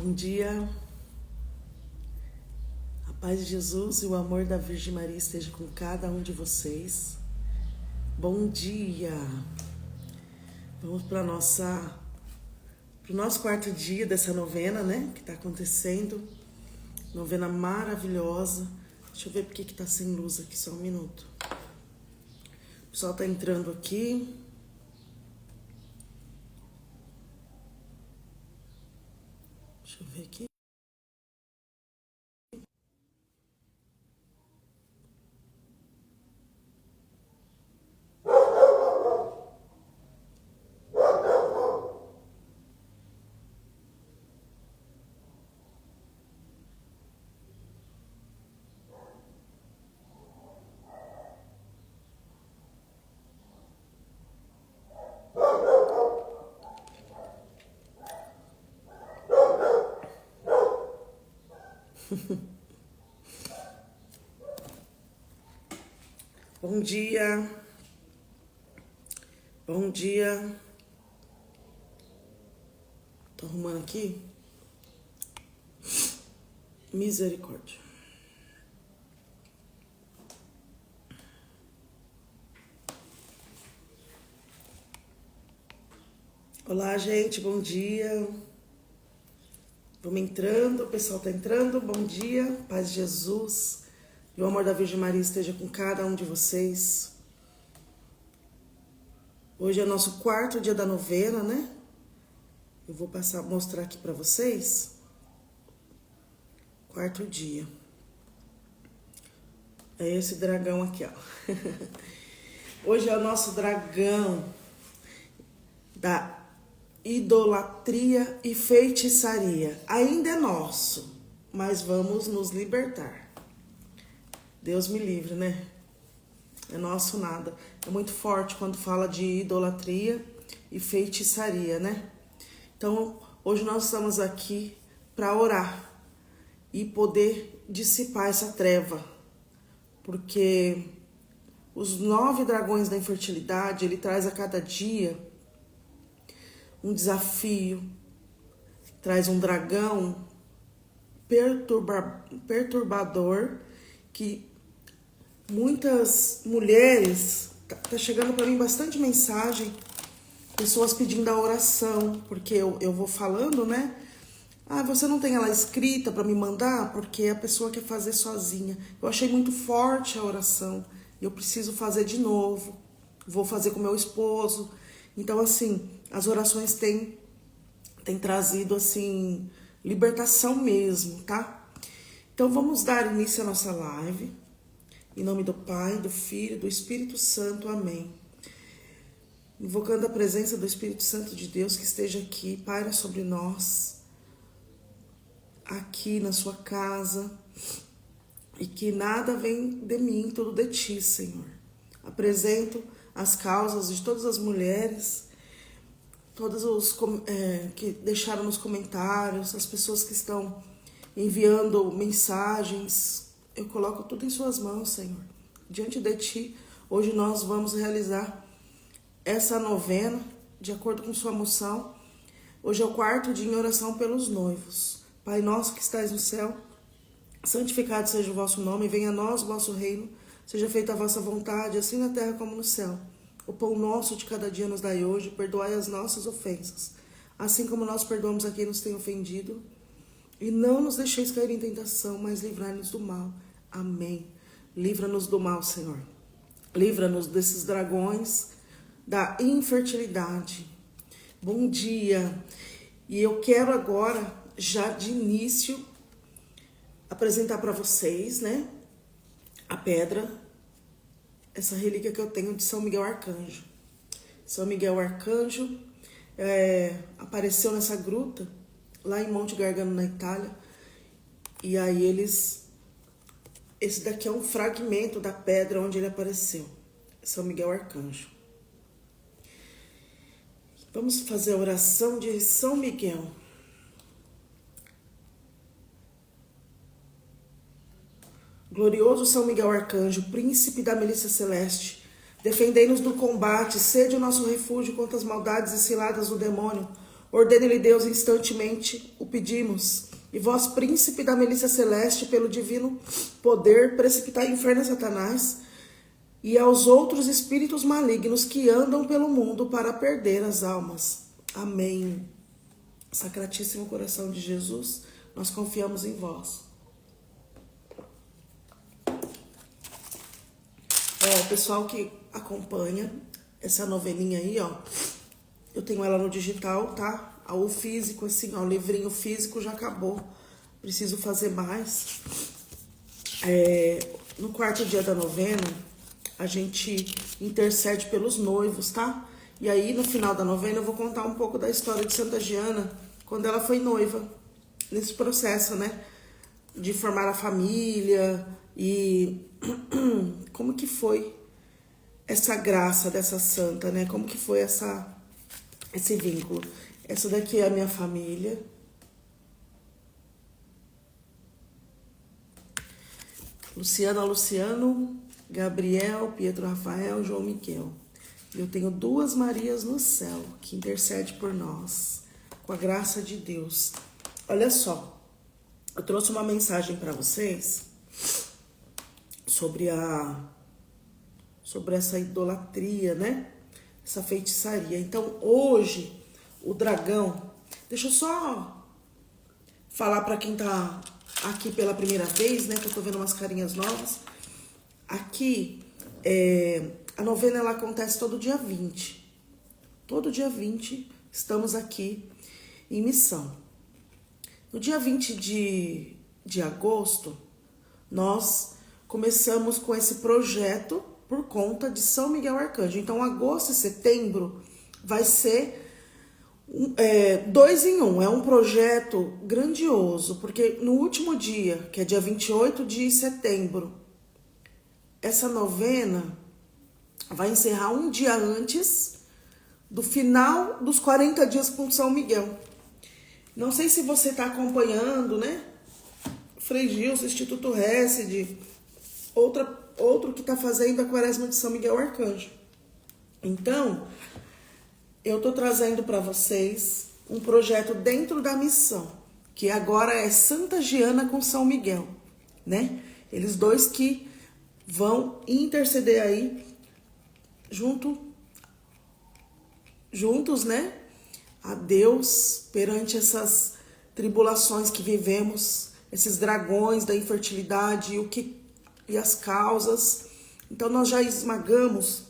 Bom dia, a paz de Jesus e o amor da Virgem Maria esteja com cada um de vocês. Bom dia! Vamos para o nosso quarto dia dessa novena, né? Que está acontecendo. Novena maravilhosa. Deixa eu ver porque que tá sem luz aqui, só um minuto. O pessoal tá entrando aqui. Deixa eu ver aqui. Bom dia. Bom dia. Tô arrumando aqui. Misericórdia. Olá, gente. Bom dia. Vamos entrando. O pessoal tá entrando. Bom dia. Paz de Jesus. E o amor da Virgem Maria esteja com cada um de vocês. Hoje é o nosso quarto dia da novena, né? Eu vou mostrar aqui pra vocês. Quarto dia. É esse dragão aqui, ó. Hoje é o nosso dragão da idolatria e feitiçaria. Ainda é nosso, mas vamos nos libertar. Deus me livre, né? É nosso nada. É muito forte quando fala de idolatria e feitiçaria, né? Então, hoje nós estamos aqui para orar e poder dissipar essa treva. Porque os 9 dragões da infertilidade, ele traz a cada dia um desafio, traz um dragão perturbador que muitas mulheres, tá chegando para mim bastante mensagem, pessoas pedindo a oração, porque eu vou falando, né? Ah, você não tem ela escrita para me mandar? Porque a pessoa quer fazer sozinha. Eu achei muito forte a oração, eu preciso fazer de novo, vou fazer com meu esposo. Então, assim, as orações têm trazido, assim, libertação mesmo, tá? Então, vamos dar início à nossa live. Em nome do Pai, do Filho e do Espírito Santo. Amém. Invocando a presença do Espírito Santo de Deus que esteja aqui, paira sobre nós, aqui na sua casa, e que nada vem de mim, tudo de ti, Senhor. Apresento as causas de todas as mulheres, todos os que deixaram nos comentários, as pessoas que estão enviando mensagens. Eu coloco tudo em suas mãos, Senhor. Diante de ti, hoje nós vamos realizar essa novena, de acordo com sua moção. Hoje é o quarto dia em oração pelos noivos. Pai nosso que estais no céu, santificado seja o vosso nome, venha a nós o vosso reino, seja feita a vossa vontade, assim na terra como no céu. O pão nosso de cada dia nos dai hoje, perdoai as nossas ofensas, assim como nós perdoamos a quem nos tem ofendido. E não nos deixeis cair em tentação, mas livrai-nos do mal. Amém. Livra-nos do mal, Senhor. Livra-nos desses dragões da infertilidade. Bom dia. E eu quero agora, já de início, apresentar para vocês, né, a pedra, essa relíquia que eu tenho de São Miguel Arcanjo. São Miguel Arcanjo apareceu nessa gruta, lá em Monte Gargano, na Itália. E aí esse daqui é um fragmento da pedra onde ele apareceu. São Miguel Arcanjo. Vamos fazer a oração de São Miguel. Glorioso São Miguel Arcanjo, príncipe da milícia celeste, defendei-nos do combate, sede o nosso refúgio contra as maldades e ciladas do demônio. Ordene-lhe Deus instantemente, o pedimos. E vós, príncipe da milícia celeste, pelo divino poder, precipitai em inferno a Satanás e aos outros espíritos malignos que andam pelo mundo para perder as almas. Amém. Sacratíssimo coração de Jesus, nós confiamos em vós. O pessoal que acompanha essa novelinha aí, ó, eu tenho ela no digital, tá? O físico, assim, ó, o livrinho físico já acabou. Preciso fazer mais. No quarto dia da novena, a gente intercede pelos noivos, tá? E aí, no final da novena, eu vou contar um pouco da história de Santa Giana, quando ela foi noiva, nesse processo, né? De formar a família e como que foi essa graça dessa santa, né? Como que foi esse vínculo. Essa daqui é a minha família. Luciana, Luciano, Gabriel, Pietro Rafael, João Miquel. Eu tenho 2 Marias no céu que intercede por nós, com a graça de Deus. Olha só, eu trouxe uma mensagem para vocês sobre essa idolatria, né? Essa feitiçaria. Então, hoje, o dragão... Deixa eu só falar para quem tá aqui pela primeira vez, né? Que eu tô vendo umas carinhas novas. Aqui, a novena, ela acontece todo dia 20. Todo dia 20, estamos aqui em missão. No dia 20 de agosto, nós começamos com esse projeto por conta de São Miguel Arcanjo. Então, agosto e setembro vai ser 2 em 1. É um projeto grandioso, porque no último dia, que é dia 28 de setembro, essa novena vai encerrar um dia antes do final dos 40 dias com São Miguel. Não sei se você está acompanhando, né? Frei Gilson, Instituto Hesed, outro que está fazendo a Quaresma de São Miguel Arcanjo. Então, eu estou trazendo para vocês um projeto dentro da missão, que agora é Santa Giana com São Miguel, né? Eles dois que vão interceder aí juntos, né? A Deus perante essas tribulações que vivemos, esses dragões da infertilidade e as causas. Então, nós já esmagamos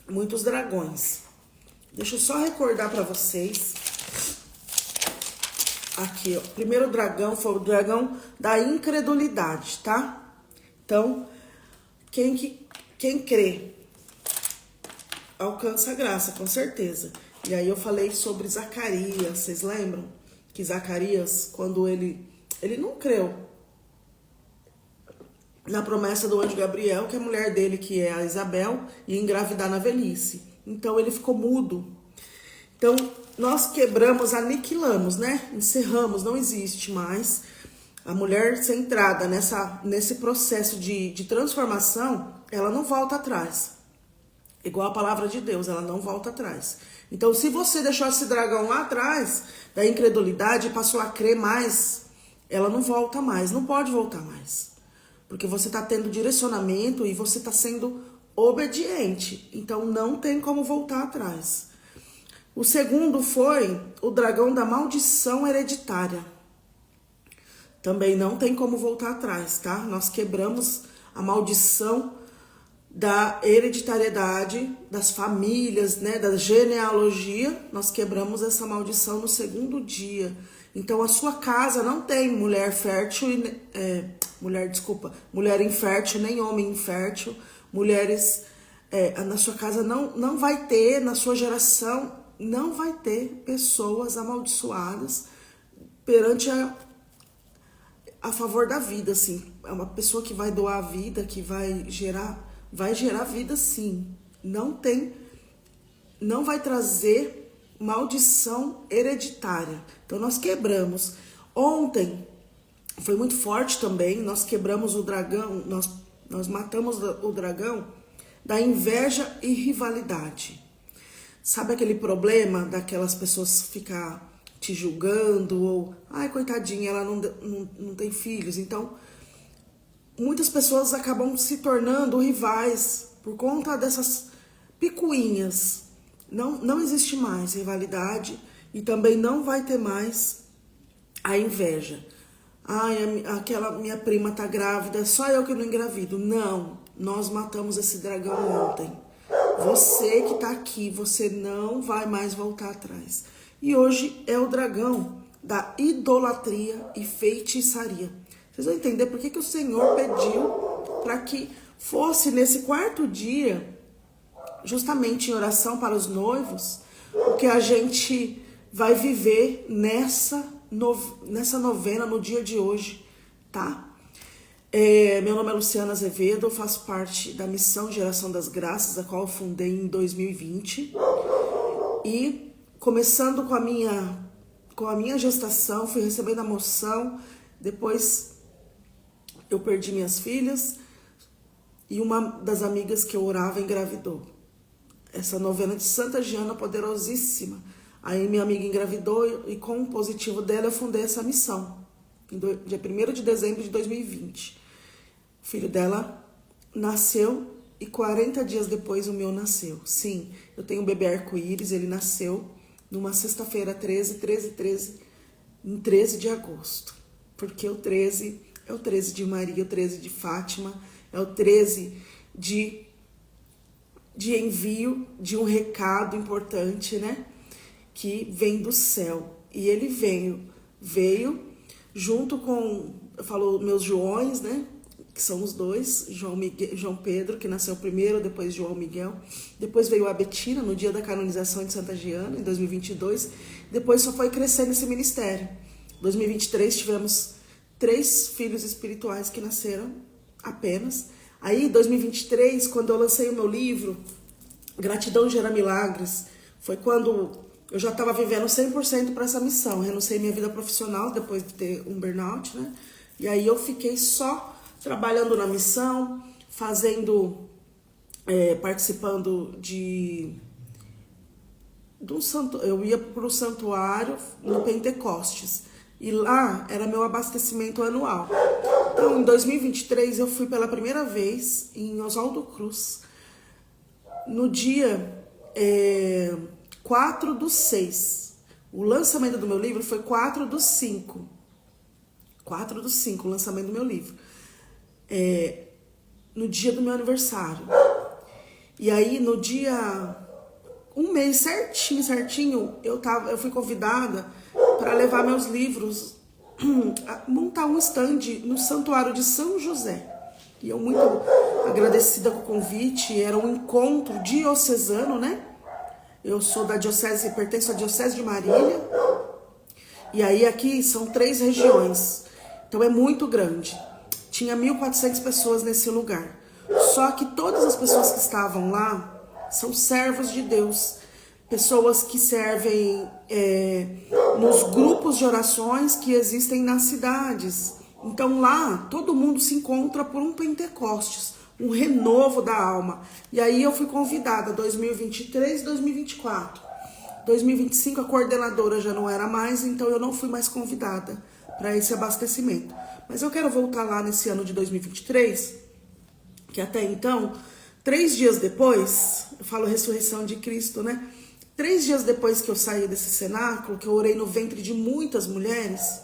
muitos dragões. Deixa eu só recordar para vocês. Aqui, ó. O primeiro dragão foi o dragão da incredulidade, tá? Então, quem crê alcança a graça, com certeza. E aí eu falei sobre Zacarias, vocês lembram? Que Zacarias, quando ele não creu na promessa do anjo Gabriel, que a mulher dele, que é a Isabel, ia engravidar na velhice. Então ele ficou mudo. Então nós quebramos, aniquilamos, né? Encerramos, não existe mais. A mulher centrada nesse processo de transformação, ela não volta atrás. Igual a palavra de Deus, ela não volta atrás. Então, se você deixou esse dragão lá atrás, da incredulidade, e passou a crer mais, ela não volta mais, não pode voltar mais. Porque você está tendo direcionamento e você está sendo obediente. Então, não tem como voltar atrás. O segundo foi o dragão da maldição hereditária. Também não tem como voltar atrás, tá? Nós quebramos a maldição da hereditariedade, das famílias, né, da genealogia. Nós quebramos essa maldição no segundo dia. Então, a sua casa não tem mulher fértil, mulher infértil, nem homem infértil. Mulheres, na sua casa não vai ter, na sua geração, não vai ter pessoas amaldiçoadas perante a favor da vida, assim. É uma pessoa que vai doar a vida, que vai gerar vida, sim. Não vai trazer maldição hereditária. Então, nós quebramos. Ontem, foi muito forte também, nós quebramos o dragão, nós matamos o dragão da inveja e rivalidade. Sabe aquele problema daquelas pessoas ficar te julgando ou, ai, coitadinha, ela não tem filhos. Então, muitas pessoas acabam se tornando rivais por conta dessas picuinhas. Não existe mais rivalidade e também não vai ter mais a inveja. Ai, aquela minha prima tá grávida, só eu que não engravido. Não, nós matamos esse dragão ontem. Você que tá aqui, você não vai mais voltar atrás. E hoje é o dragão da idolatria e feitiçaria. Vocês vão entender por que o Senhor pediu para que fosse nesse quarto dia, justamente em oração para os noivos, o que a gente vai viver nessa novena, no dia de hoje, tá? Meu nome é Luciana Azevedo, eu faço parte da Missão Geração das Graças, a qual eu fundei em 2020. E começando com a minha gestação, fui recebendo a moção, depois eu perdi minhas filhas e uma das amigas que eu orava engravidou. Essa novena de Santa Giana poderosíssima. Aí minha amiga engravidou e com o positivo dela eu fundei essa missão, dia 1º de dezembro de 2020. O filho dela nasceu e 40 dias depois o meu nasceu. Sim, eu tenho um bebê arco-íris, ele nasceu numa sexta-feira 13 de agosto. Porque o 13 é o 13 de Maria, o 13 de Fátima, é o 13 de envio de um recado importante, né? Que vem do céu. E ele veio junto com, eu falo, meus Joões, né? Que são os dois, João Pedro, que nasceu primeiro, depois João Miguel. Depois veio a Betina, no dia da canonização de Santa Giana, em 2022. Depois só foi crescendo esse ministério. Em 2023 tivemos 3 filhos espirituais que nasceram apenas. Aí, em 2023, quando eu lancei o meu livro, Gratidão Gera Milagres, foi quando eu já estava vivendo 100% para essa missão. Renunciei minha vida profissional depois de ter um burnout, né? E aí eu fiquei só trabalhando na missão, participando eu ia para o santuário no Pentecostes. E lá era meu abastecimento anual. Então, em 2023, eu fui pela primeira vez em Oswaldo Cruz, no dia 4/6. O lançamento do meu livro foi 4/5. 4/5, o lançamento do meu livro. No dia do meu aniversário. E aí, no dia... um mês certinho, eu fui convidada para levar meus livros, montar um stand no Santuário de São José. E eu muito agradecida com o convite, era um encontro diocesano, né? Eu sou da diocese, pertenço à diocese de Marília. E aí aqui são 3 regiões, então é muito grande. Tinha 1.400 pessoas nesse lugar. Só que todas as pessoas que estavam lá são servos de Deus, pessoas que servem nos grupos de orações que existem nas cidades. Então lá todo mundo se encontra por um Pentecostes, um renovo da alma. E aí eu fui convidada 2023 e 2024. 2025 a coordenadora já não era mais, então eu não fui mais convidada para esse abastecimento. Mas eu quero voltar lá nesse ano de 2023, que até então, 3 dias depois, eu falo ressurreição de Cristo, né? 3 dias depois que eu saí desse cenáculo, que eu orei no ventre de muitas mulheres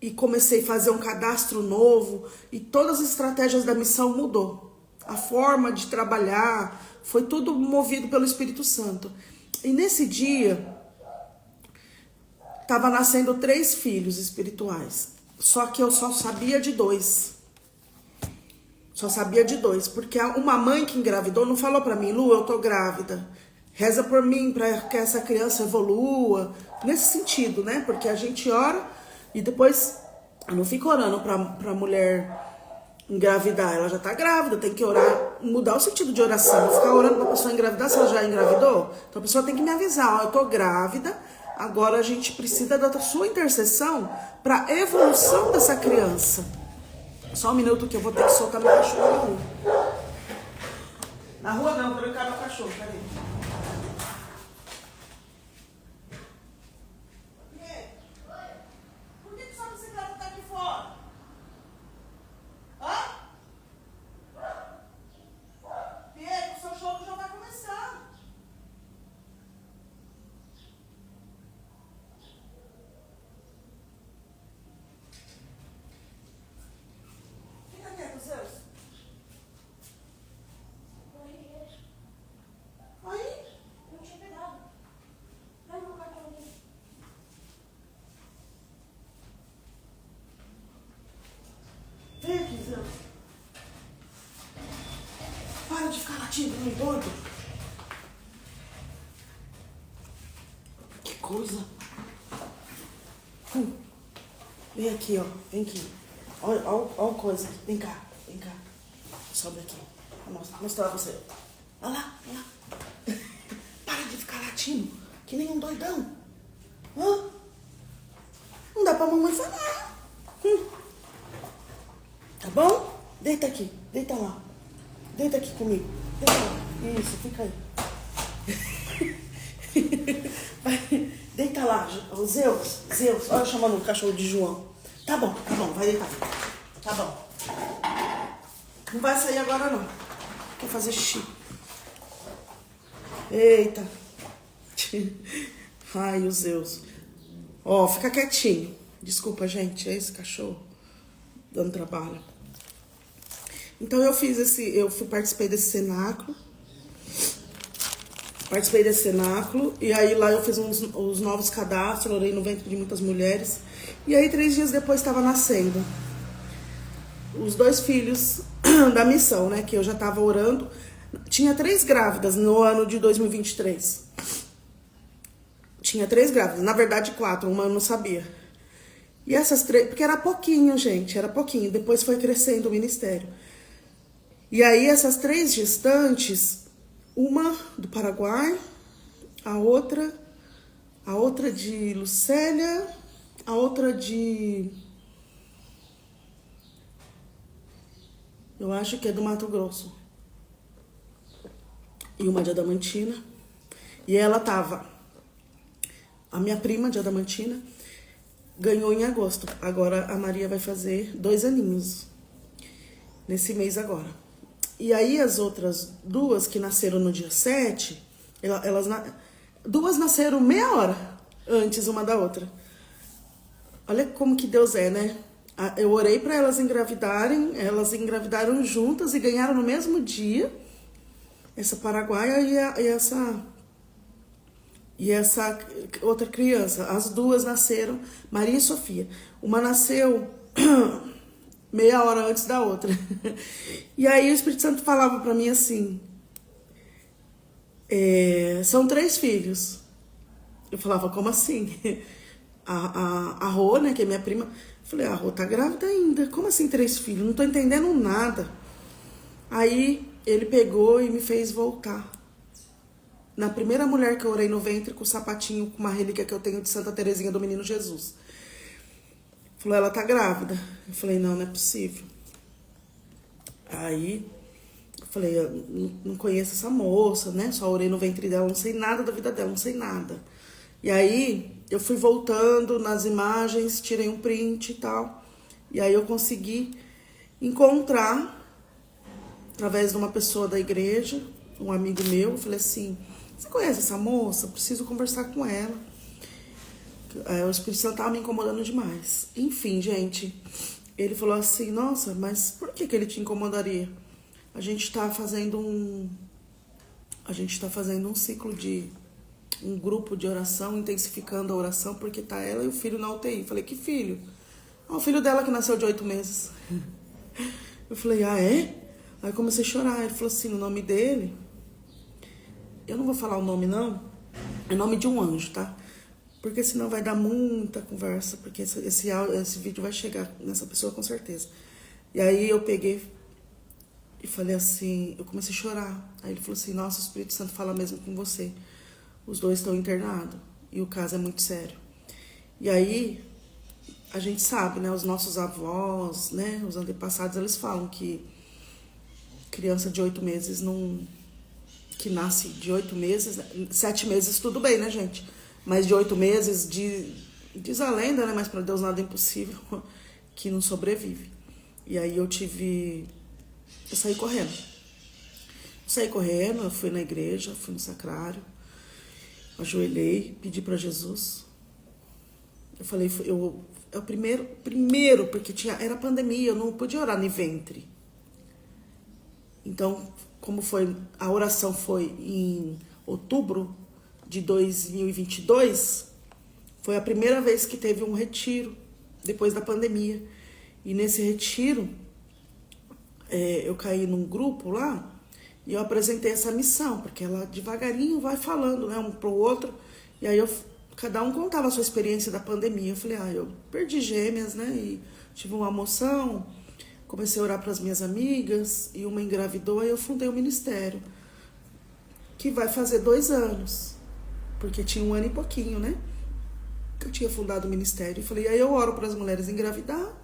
e comecei a fazer um cadastro novo e todas as estratégias da missão mudou. A forma de trabalhar foi tudo movido pelo Espírito Santo. E nesse dia, estava nascendo 3 filhos espirituais. Só que eu só sabia de 2. Só sabia de 2. Porque uma mãe que engravidou não falou pra mim, Lu, eu tô grávida. Reza por mim pra que essa criança evolua. Nesse sentido, né? Porque a gente ora e depois eu não fico orando pra mulher engravidar. Ela já tá grávida, tem que orar, mudar o sentido de oração. Ficar orando pra pessoa engravidar se ela já engravidou. Então a pessoa tem que me avisar, ó, eu tô grávida. Agora a gente precisa da sua intercessão para a evolução dessa criança. Só um minuto que eu vou ter que soltar meu cachorro na rua. Na rua não, trancar meu cachorro, peraí. Deus. Para de ficar latindo, meu doido. Que coisa. Vem aqui, ó. Vem aqui. Olha a coisa. Vem cá. Vem cá. Sobe aqui. Vou mostrar pra você. Olha lá. Olha lá. Para de ficar latindo. Que nem um doidão. Hã? Não dá pra mamãe falar. Tá bom? Deita aqui. Deita lá. Deita aqui comigo. Deita lá. Isso, fica aí. Vai, deita lá. Zeus. Olha eu chamando o cachorro de João. Tá bom. Vai deitar. Tá bom. Não vai sair agora, não. Quer fazer xixi. Eita. Ai, o Zeus. Ó, fica quietinho. Desculpa, gente. É esse cachorro dando trabalho. Então eu participei desse cenáculo. E aí lá eu fiz os novos cadastros, orei no ventre de muitas mulheres. E aí 3 dias depois estava nascendo os 2 filhos da missão, né? Que eu já estava orando. Tinha 3 grávidas no ano de 2023. Tinha 3 grávidas, na verdade 4, uma eu não sabia. E essas 3, porque era pouquinho, gente, era pouquinho. Depois foi crescendo o ministério. E aí essas 3 gestantes, uma do Paraguai, a outra de Lucélia, a outra de... eu acho que é do Mato Grosso. E uma de Adamantina. E ela tava... a minha prima de Adamantina ganhou em agosto. Agora a Maria vai fazer 2 aninhos. Nesse mês agora. E aí as outras 2 que nasceram no dia 7, duas nasceram meia hora antes uma da outra. Olha como que Deus é, né? Eu orei para elas engravidaram juntas e ganharam no mesmo dia. Essa paraguaia e essa outra criança. As 2 nasceram, Maria e Sofia. Uma nasceu meia hora antes da outra. E aí o Espírito Santo falava pra mim assim, são 3 filhos. Eu falava, como assim? A Rô, né, que é minha prima, eu falei, a Rô tá grávida ainda, como assim 3 filhos? Não tô entendendo nada. Aí ele pegou e me fez voltar. Na primeira mulher que eu orei no ventre, com o sapatinho, com uma relíquia que eu tenho de Santa Terezinha do Menino Jesus. Falou, ela tá grávida. Eu falei, não é possível. Aí, eu falei, eu não conheço essa moça, né? Só orei no ventre dela, não sei nada da vida dela, não sei nada. E aí, eu fui voltando nas imagens, tirei um print e tal. E aí eu consegui encontrar, através de uma pessoa da igreja, um amigo meu, eu falei assim, você conhece essa moça? Preciso conversar com ela. O Espírito Santo estava me incomodando demais. Enfim, gente, ele falou assim, nossa, mas por que ele te incomodaria? A gente está fazendo um ciclo de um grupo de oração, intensificando a oração, porque tá ela e o filho na UTI. Falei, que filho? O filho dela que nasceu de 8 meses. Eu falei, é? Aí comecei a chorar. Ele falou assim, o nome dele, eu não vou falar o nome não, é nome de um anjo, tá? Porque senão vai dar muita conversa, porque esse vídeo vai chegar nessa pessoa com certeza. E aí eu peguei e falei assim, eu comecei a chorar. Aí ele falou assim, nossa, o Espírito Santo fala mesmo com você. Os 2 estão internados e o caso é muito sério. E aí, a gente sabe, né, os nossos avós, né, os antepassados, eles falam que criança de 8 meses que nasce de 8 meses, 7 meses tudo bem, né, gente? Mas de 8 meses, diz a lenda, né? Mas para Deus nada é impossível, que não sobrevive. E aí eu saí correndo. Eu fui na igreja, fui no sacrário, ajoelhei, pedi para Jesus. Eu falei, é o primeiro, porque era pandemia, eu não podia orar no ventre. Então, como a oração foi em outubro de 2022, foi a primeira vez que teve um retiro, depois da pandemia. E nesse retiro, eu caí num grupo lá e eu apresentei essa missão, porque ela devagarinho vai falando, né, um pro outro, e aí cada um contava a sua experiência da pandemia. Eu falei, eu perdi gêmeas, né, e tive uma emoção, comecei a orar para as minhas amigas, e uma engravidou, e eu fundei o ministério, que vai fazer 2 anos, porque tinha 1 ano e pouquinho, né, que eu tinha fundado o ministério. E falei, aí eu oro para as mulheres engravidar.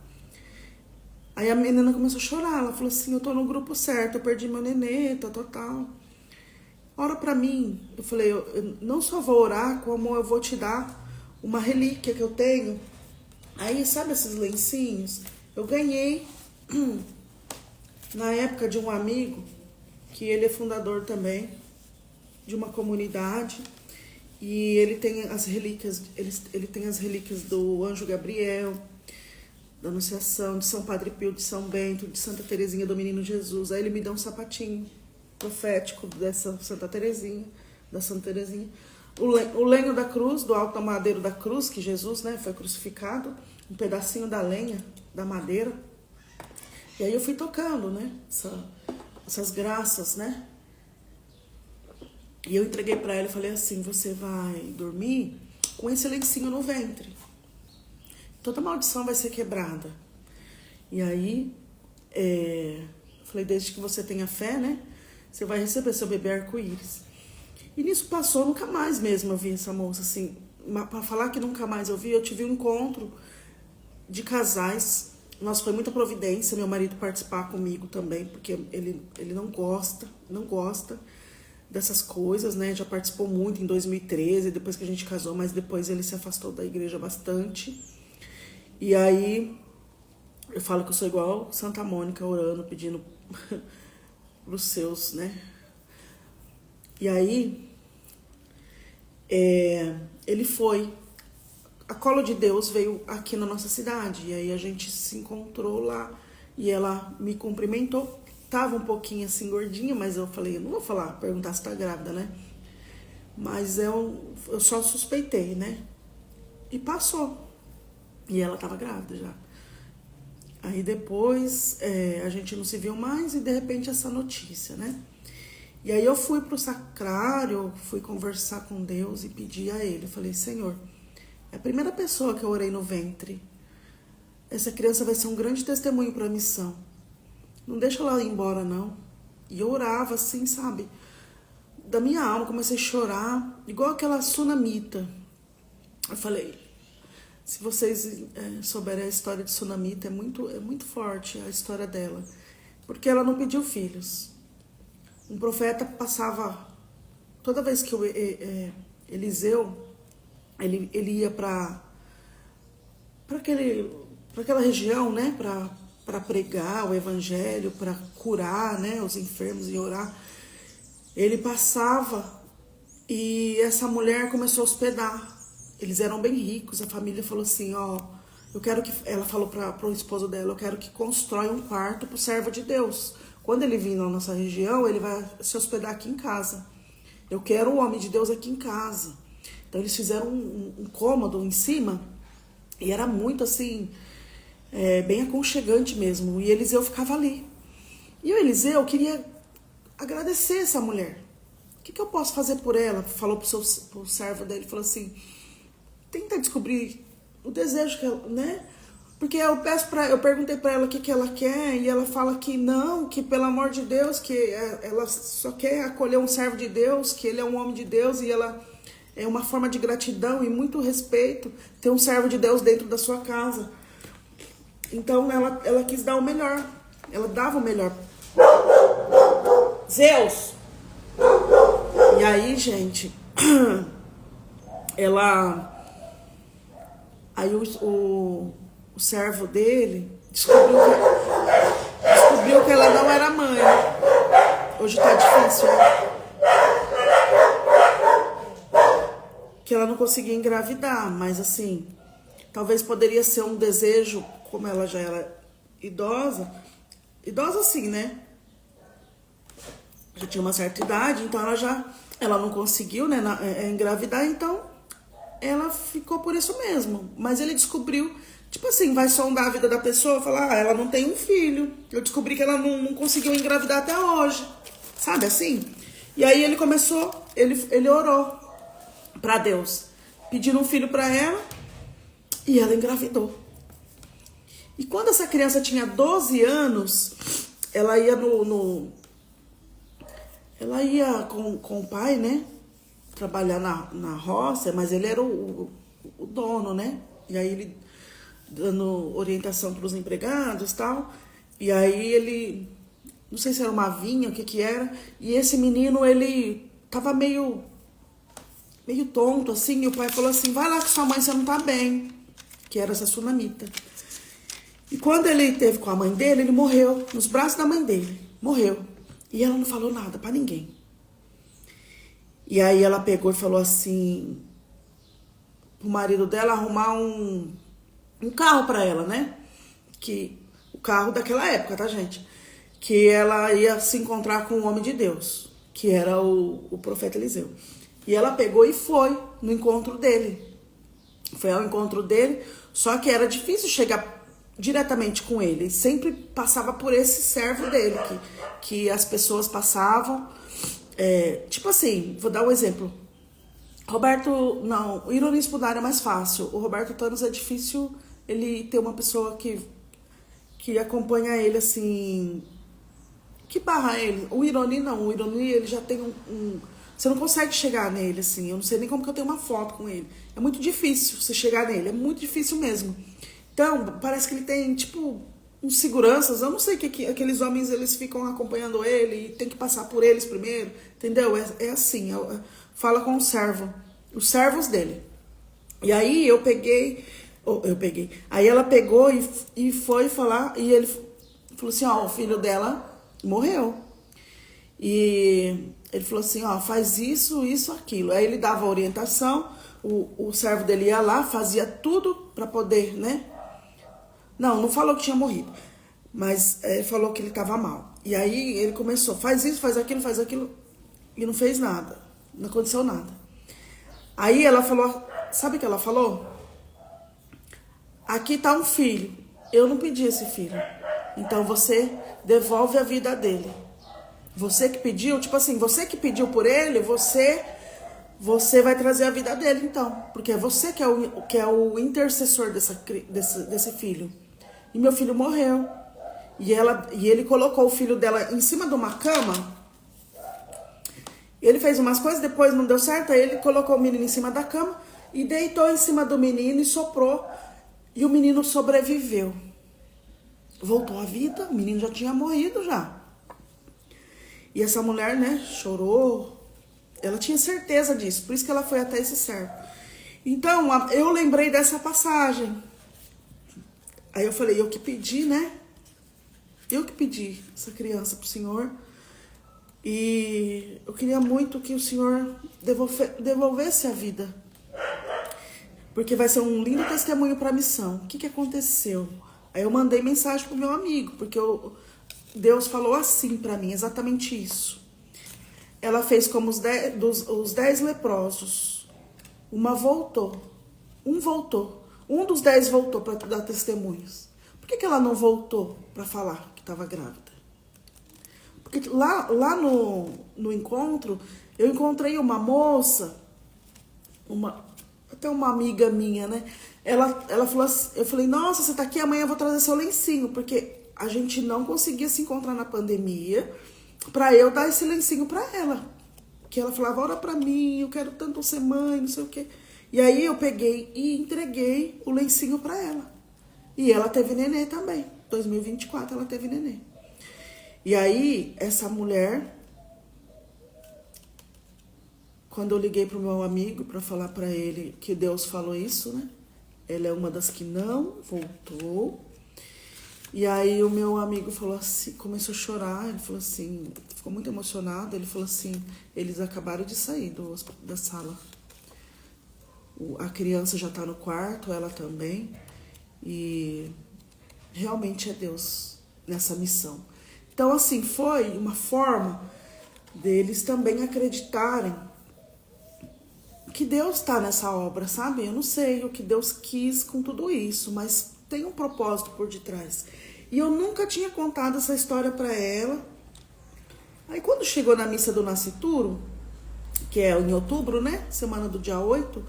Aí a menina começou a chorar, ela falou assim, eu tô no grupo certo, eu perdi meu nenê, tal. Ora pra mim. Eu falei, eu não só vou orar, como eu vou te dar uma relíquia que eu tenho. Aí, sabe esses lencinhos? Eu ganhei na época de um amigo, que ele é fundador também de uma comunidade, e ele tem as relíquias, ele tem as relíquias do Anjo Gabriel, da Anunciação, de São Padre Pio, de São Bento, de Santa Teresinha do Menino Jesus. Aí ele me deu um sapatinho profético dessa Santa Teresinha, da Santa Teresinha. O lenho da cruz, do alto madeiro da cruz, que Jesus, né, foi crucificado, um pedacinho da lenha, da madeira. E aí eu fui tocando, né, essas graças, né. E eu entreguei para ela e falei assim, você vai dormir com esse lencinho no ventre. Toda maldição vai ser quebrada. E aí, falei, desde que você tenha fé, né? Você vai receber seu bebê arco-íris. E nisso passou, nunca mais mesmo eu vi essa moça, assim. Para falar que nunca mais eu vi, eu tive um encontro de casais. Nossa, foi muita providência, meu marido participar comigo também, porque ele não gosta dessas coisas, né? Já participou muito em 2013, depois que a gente casou, mas depois ele se afastou da igreja bastante. E aí, eu falo que eu sou igual Santa Mônica, orando, pedindo pros seus, né? E aí, ele foi. A Colo de Deus veio aqui na nossa cidade, e aí a gente se encontrou lá, e ela me cumprimentou. Tava um pouquinho assim gordinha, mas eu falei, eu não vou perguntar se tá grávida, né? Mas eu só suspeitei, né? E passou. E ela tava grávida já. Aí depois a gente não se viu mais e de repente essa notícia, né? E aí eu fui pro sacrário, fui conversar com Deus e pedi a ele. Eu falei, Senhor, é a primeira pessoa que eu orei no ventre. Essa criança vai ser um grande testemunho para a missão. Não deixa ela ir embora, não. E eu orava assim, sabe? Da minha alma, comecei a chorar, igual aquela sunamita. Eu falei, se vocês souberem a história de Sunamita, é muito forte a história dela. Porque ela não pediu filhos. Um profeta passava, toda vez que Eliseu, ele ia para aquela região, né, para pregar o evangelho, para curar, né, os enfermos e orar, ele passava e essa mulher começou a hospedar. Eles eram bem ricos, a família falou assim, eu quero que, ela falou para o esposo dela, eu quero que constrói um quarto para o servo de Deus. Quando ele vir na nossa região, ele vai se hospedar aqui em casa. Eu quero o homem de Deus aqui em casa. Então eles fizeram um cômodo em cima, e era muito assim, bem aconchegante mesmo. E Eliseu ficava ali. E o Eliseu queria agradecer essa mulher. O que eu posso fazer por ela? Falou pro servo dele, falou assim, tenta descobrir o desejo que ela, né? Porque eu perguntei para ela o que ela quer, e ela fala que não, que pelo amor de Deus, que ela só quer acolher um servo de Deus, que ele é um homem de Deus, e ela é uma forma de gratidão e muito respeito ter um servo de Deus dentro da sua casa. Então ela quis dar o melhor, ela dava o melhor. Zeus! E aí, gente, aí o servo dele descobriu que ela não era mãe. Hoje tá difícil, né? Que ela não conseguia engravidar, mas assim, talvez poderia ser um desejo, como ela já era idosa assim, né? Já tinha uma certa idade, então ela não conseguiu, né, engravidar, então ela ficou por isso mesmo. Mas ele descobriu tipo assim, vai sondar a vida da pessoa, falar, ela não tem um filho. Eu descobri que ela não conseguiu engravidar até hoje. Sabe assim? E aí ele começou, ele orou pra Deus, pedindo um filho pra ela, e ela engravidou. E quando essa criança tinha 12 anos, ela ia ela ia com o pai, né? Trabalhar na roça, mas ele era o dono, né? E aí ele dando orientação para os empregados e tal. E aí ele, não sei se era uma vinha, o que era. E esse menino, ele tava meio tonto, assim. E o pai falou assim, vai lá com sua mãe, você não tá bem. Que era essa sunamita. E quando ele teve com a mãe dele, ele morreu nos braços da mãe dele. Morreu. E ela não falou nada pra ninguém. E aí ela pegou e falou assim, o marido dela arrumar um carro pra ela, né? Que o carro daquela época, tá, gente? Que ela ia se encontrar com o homem de Deus, que era o profeta Eliseu. E ela pegou e foi no encontro dele. Foi ao encontro dele, só que era difícil chegar diretamente com ele. Sempre passava por esse servo dele, que as pessoas passavam. Tipo assim, vou dar um exemplo. Roberto, não, o Ironi Spodar é mais fácil. O Roberto Thanos é difícil ele ter uma pessoa que acompanha ele assim, que barra ele. O Ironi não, o Ironi ele já tem você não consegue chegar nele assim, eu não sei nem como que eu tenho uma foto com ele. É muito difícil você chegar nele, é muito difícil mesmo. Então, parece que ele tem tipo uns seguranças, eu não sei que aqueles homens eles ficam acompanhando ele e tem que passar por eles primeiro, entendeu? É assim, fala com o servo, os servos dele. E aí eu peguei, aí ela pegou e foi falar, e ele falou assim, ó, o filho dela morreu. E ele falou assim, ó, faz isso, isso, aquilo. Aí ele dava a orientação, o servo dele ia lá, fazia tudo pra poder, né? Não falou que tinha morrido, mas falou que ele tava mal. E aí ele começou, faz isso, faz aquilo, e não fez nada, não aconteceu nada. Aí ela falou, sabe o que ela falou? Aqui tá um filho, eu não pedi esse filho, então você devolve a vida dele. Você que pediu, tipo assim, você que pediu por ele, você vai trazer a vida dele então, porque é você que é o intercessor desse filho. E meu filho morreu. E ele colocou o filho dela em cima de uma cama. Ele fez umas coisas, depois não deu certo. Aí ele colocou o menino em cima da cama e deitou em cima do menino e soprou. E o menino sobreviveu. Voltou à vida, o menino já tinha morrido já. E essa mulher, né, chorou. Ela tinha certeza disso, por isso que ela foi até esse servo. Então, eu lembrei dessa passagem. Aí eu falei, eu que pedi, né? Eu que pedi essa criança pro Senhor. E eu queria muito que o Senhor devolvesse a vida. Porque vai ser um lindo testemunho para a missão. O que aconteceu? Aí eu mandei mensagem pro meu amigo, porque Deus falou assim para mim, exatamente isso. Ela fez como os 10 leprosos. Uma voltou. Um voltou. Um dos 10 voltou para dar testemunhos. Por que ela não voltou para falar que estava grávida? Porque lá no encontro, eu encontrei uma moça, até uma amiga minha, né? Ela falou assim, eu falei, nossa, você tá aqui, amanhã eu vou trazer seu lencinho, porque a gente não conseguia se encontrar na pandemia para eu dar esse lencinho para ela. Que ela falava, ora para mim, eu quero tanto ser mãe, não sei o quê. E aí eu peguei e entreguei o lencinho para ela. E ela teve nenê também. 2024 ela teve nenê. E aí, essa mulher, quando eu liguei pro meu amigo para falar para ele que Deus falou isso, né? Ela é uma das que não voltou. E aí o meu amigo falou assim, começou a chorar, ele falou assim, ficou muito emocionado, ele falou assim, eles acabaram de sair da sala. A criança já tá no quarto, ela também. E realmente é Deus nessa missão. Então, assim, foi uma forma deles também acreditarem que Deus está nessa obra, sabe? Eu não sei o que Deus quis com tudo isso, mas tem um propósito por detrás. E eu nunca tinha contado essa história para ela. Aí quando chegou na missa do Nascituro, que é em outubro, né? Semana do dia 8,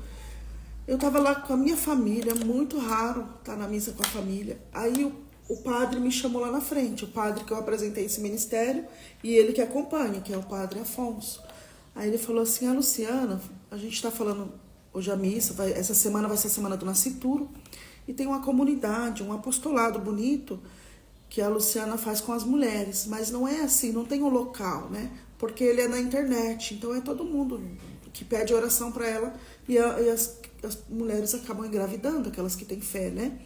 eu tava lá com a minha família, muito raro estar na missa com a família. Aí o padre me chamou lá na frente, o padre que eu apresentei esse ministério e ele que acompanha, que é o padre Afonso. Aí ele falou assim: Luciana, a gente tá falando hoje a missa, essa semana vai ser a semana do Nascituro, e tem uma comunidade, um apostolado bonito que a Luciana faz com as mulheres, mas não é assim, não tem um local, né? Porque ele é na internet, então é todo mundo que pede oração para ela e as mulheres acabam engravidando, aquelas que têm fé, né?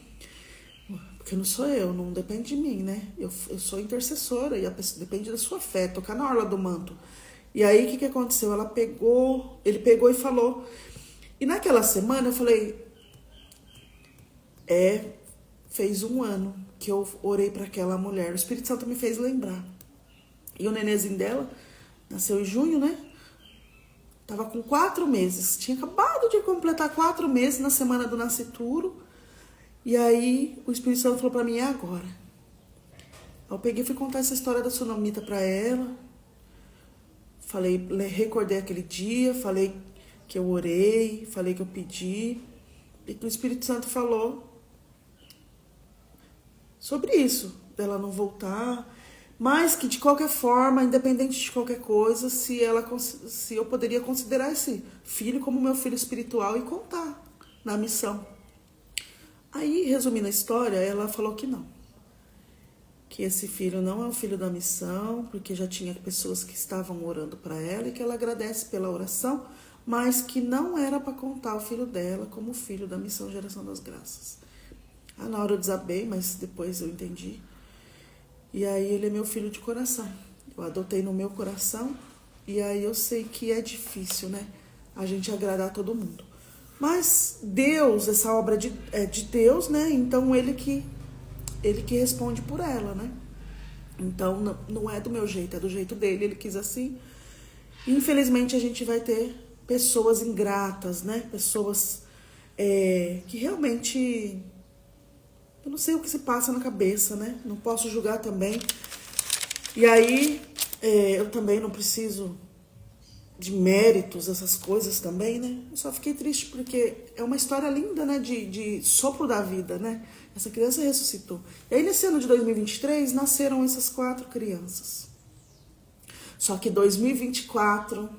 Porque não sou eu, não depende de mim, né? Eu sou intercessora e depende da sua fé, tocar na orla do manto. E aí, o que aconteceu? Ele pegou e falou. E naquela semana eu falei, fez 1 ano que eu orei para aquela mulher. O Espírito Santo me fez lembrar. E o nenenzinho dela nasceu em junho, né? Tava com 4 meses. Tinha acabado de completar 4 meses na semana do Nascituro. E aí o Espírito Santo falou para mim, é agora. Eu peguei e fui contar essa história da Sunamita para ela. Falei, recordei aquele dia, falei que eu orei, falei que eu pedi. E que o Espírito Santo falou sobre isso, dela não voltar, mas que de qualquer forma, independente de qualquer coisa, se eu poderia considerar esse filho como meu filho espiritual e contar na missão. Aí, resumindo a história, ela falou que não, que esse filho não é o filho da missão, porque já tinha pessoas que estavam orando para ela e que ela agradece pela oração, mas que não era para contar o filho dela como filho da missão Geração das Graças. Na hora eu desabei, mas depois eu entendi. E aí ele é meu filho de coração. Eu adotei no meu coração. E aí eu sei que é difícil, né? A gente agradar todo mundo. Mas Deus, essa obra é de Deus, né? Então ele que responde por ela, né? Então não é do meu jeito, é do jeito dele. Ele quis assim. E, infelizmente a gente vai ter pessoas ingratas, né? Pessoas que realmente... Eu não sei o que se passa na cabeça, né? Não posso julgar também. E aí, eu também não preciso de méritos, essas coisas também, né? Eu só fiquei triste porque é uma história linda, né? De sopro da vida, né? Essa criança ressuscitou. E aí, nesse ano de 2023, nasceram essas 4 crianças. Só que 2024,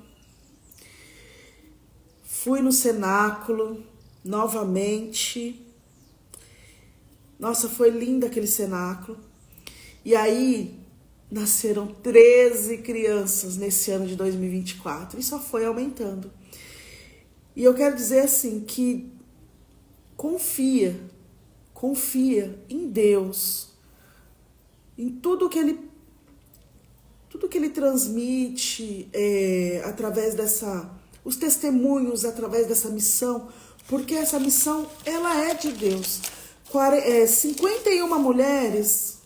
fui no cenáculo novamente. Nossa, foi lindo aquele cenáculo. E aí, nasceram 13 crianças nesse ano de 2024. E só foi aumentando. E eu quero dizer assim, que confia em Deus. Em tudo que ele transmite através os testemunhos através dessa missão. Porque essa missão, ela é de Deus. 51 mulheres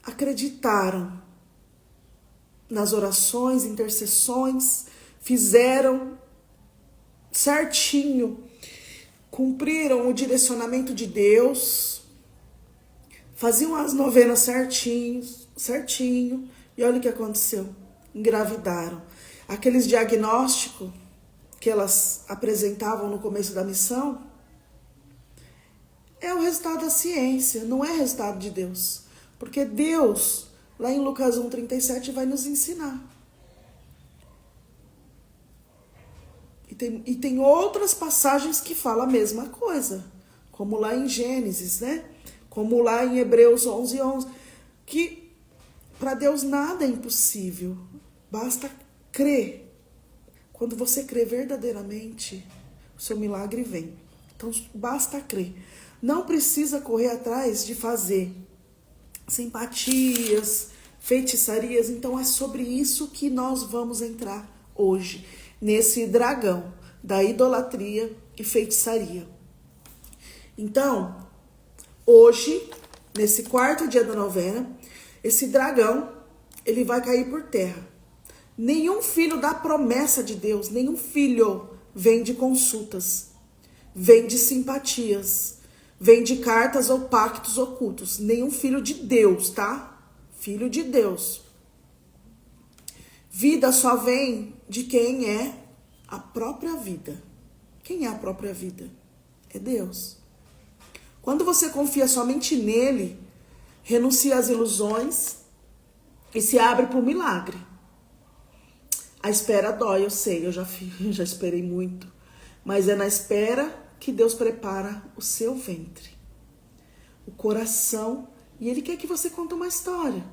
acreditaram nas orações, intercessões, fizeram certinho, cumpriram o direcionamento de Deus, faziam as novenas certinho, e olha o que aconteceu, engravidaram. Aqueles diagnósticos que elas apresentavam no começo da missão, é o resultado da ciência, não é resultado de Deus. Porque Deus, lá em Lucas 1,37, vai nos ensinar. E tem outras passagens que falam a mesma coisa. Como lá em Gênesis, né? Como lá em Hebreus 11:11. Que para Deus nada é impossível. Basta crer. Quando você crê verdadeiramente, o seu milagre vem. Então, basta crer. Não precisa correr atrás de fazer simpatias, feitiçarias. Então é sobre isso que nós vamos entrar hoje, nesse dragão da idolatria e feitiçaria. Então, hoje, nesse 4º dia da novena, esse dragão, ele vai cair por terra. Nenhum filho da promessa de Deus, nenhum filho vem de consultas, vem de simpatias, vem de cartas ou pactos ocultos. Nenhum filho de Deus, tá? Filho de Deus. Vida só vem de quem é a própria vida. Quem é a própria vida? É Deus. Quando você confia somente nele, renuncia às ilusões e se abre para o milagre. A espera dói, eu sei, eu já esperei muito. Mas é na espera que Deus prepara o seu ventre, o coração. E Ele quer que você conte uma história.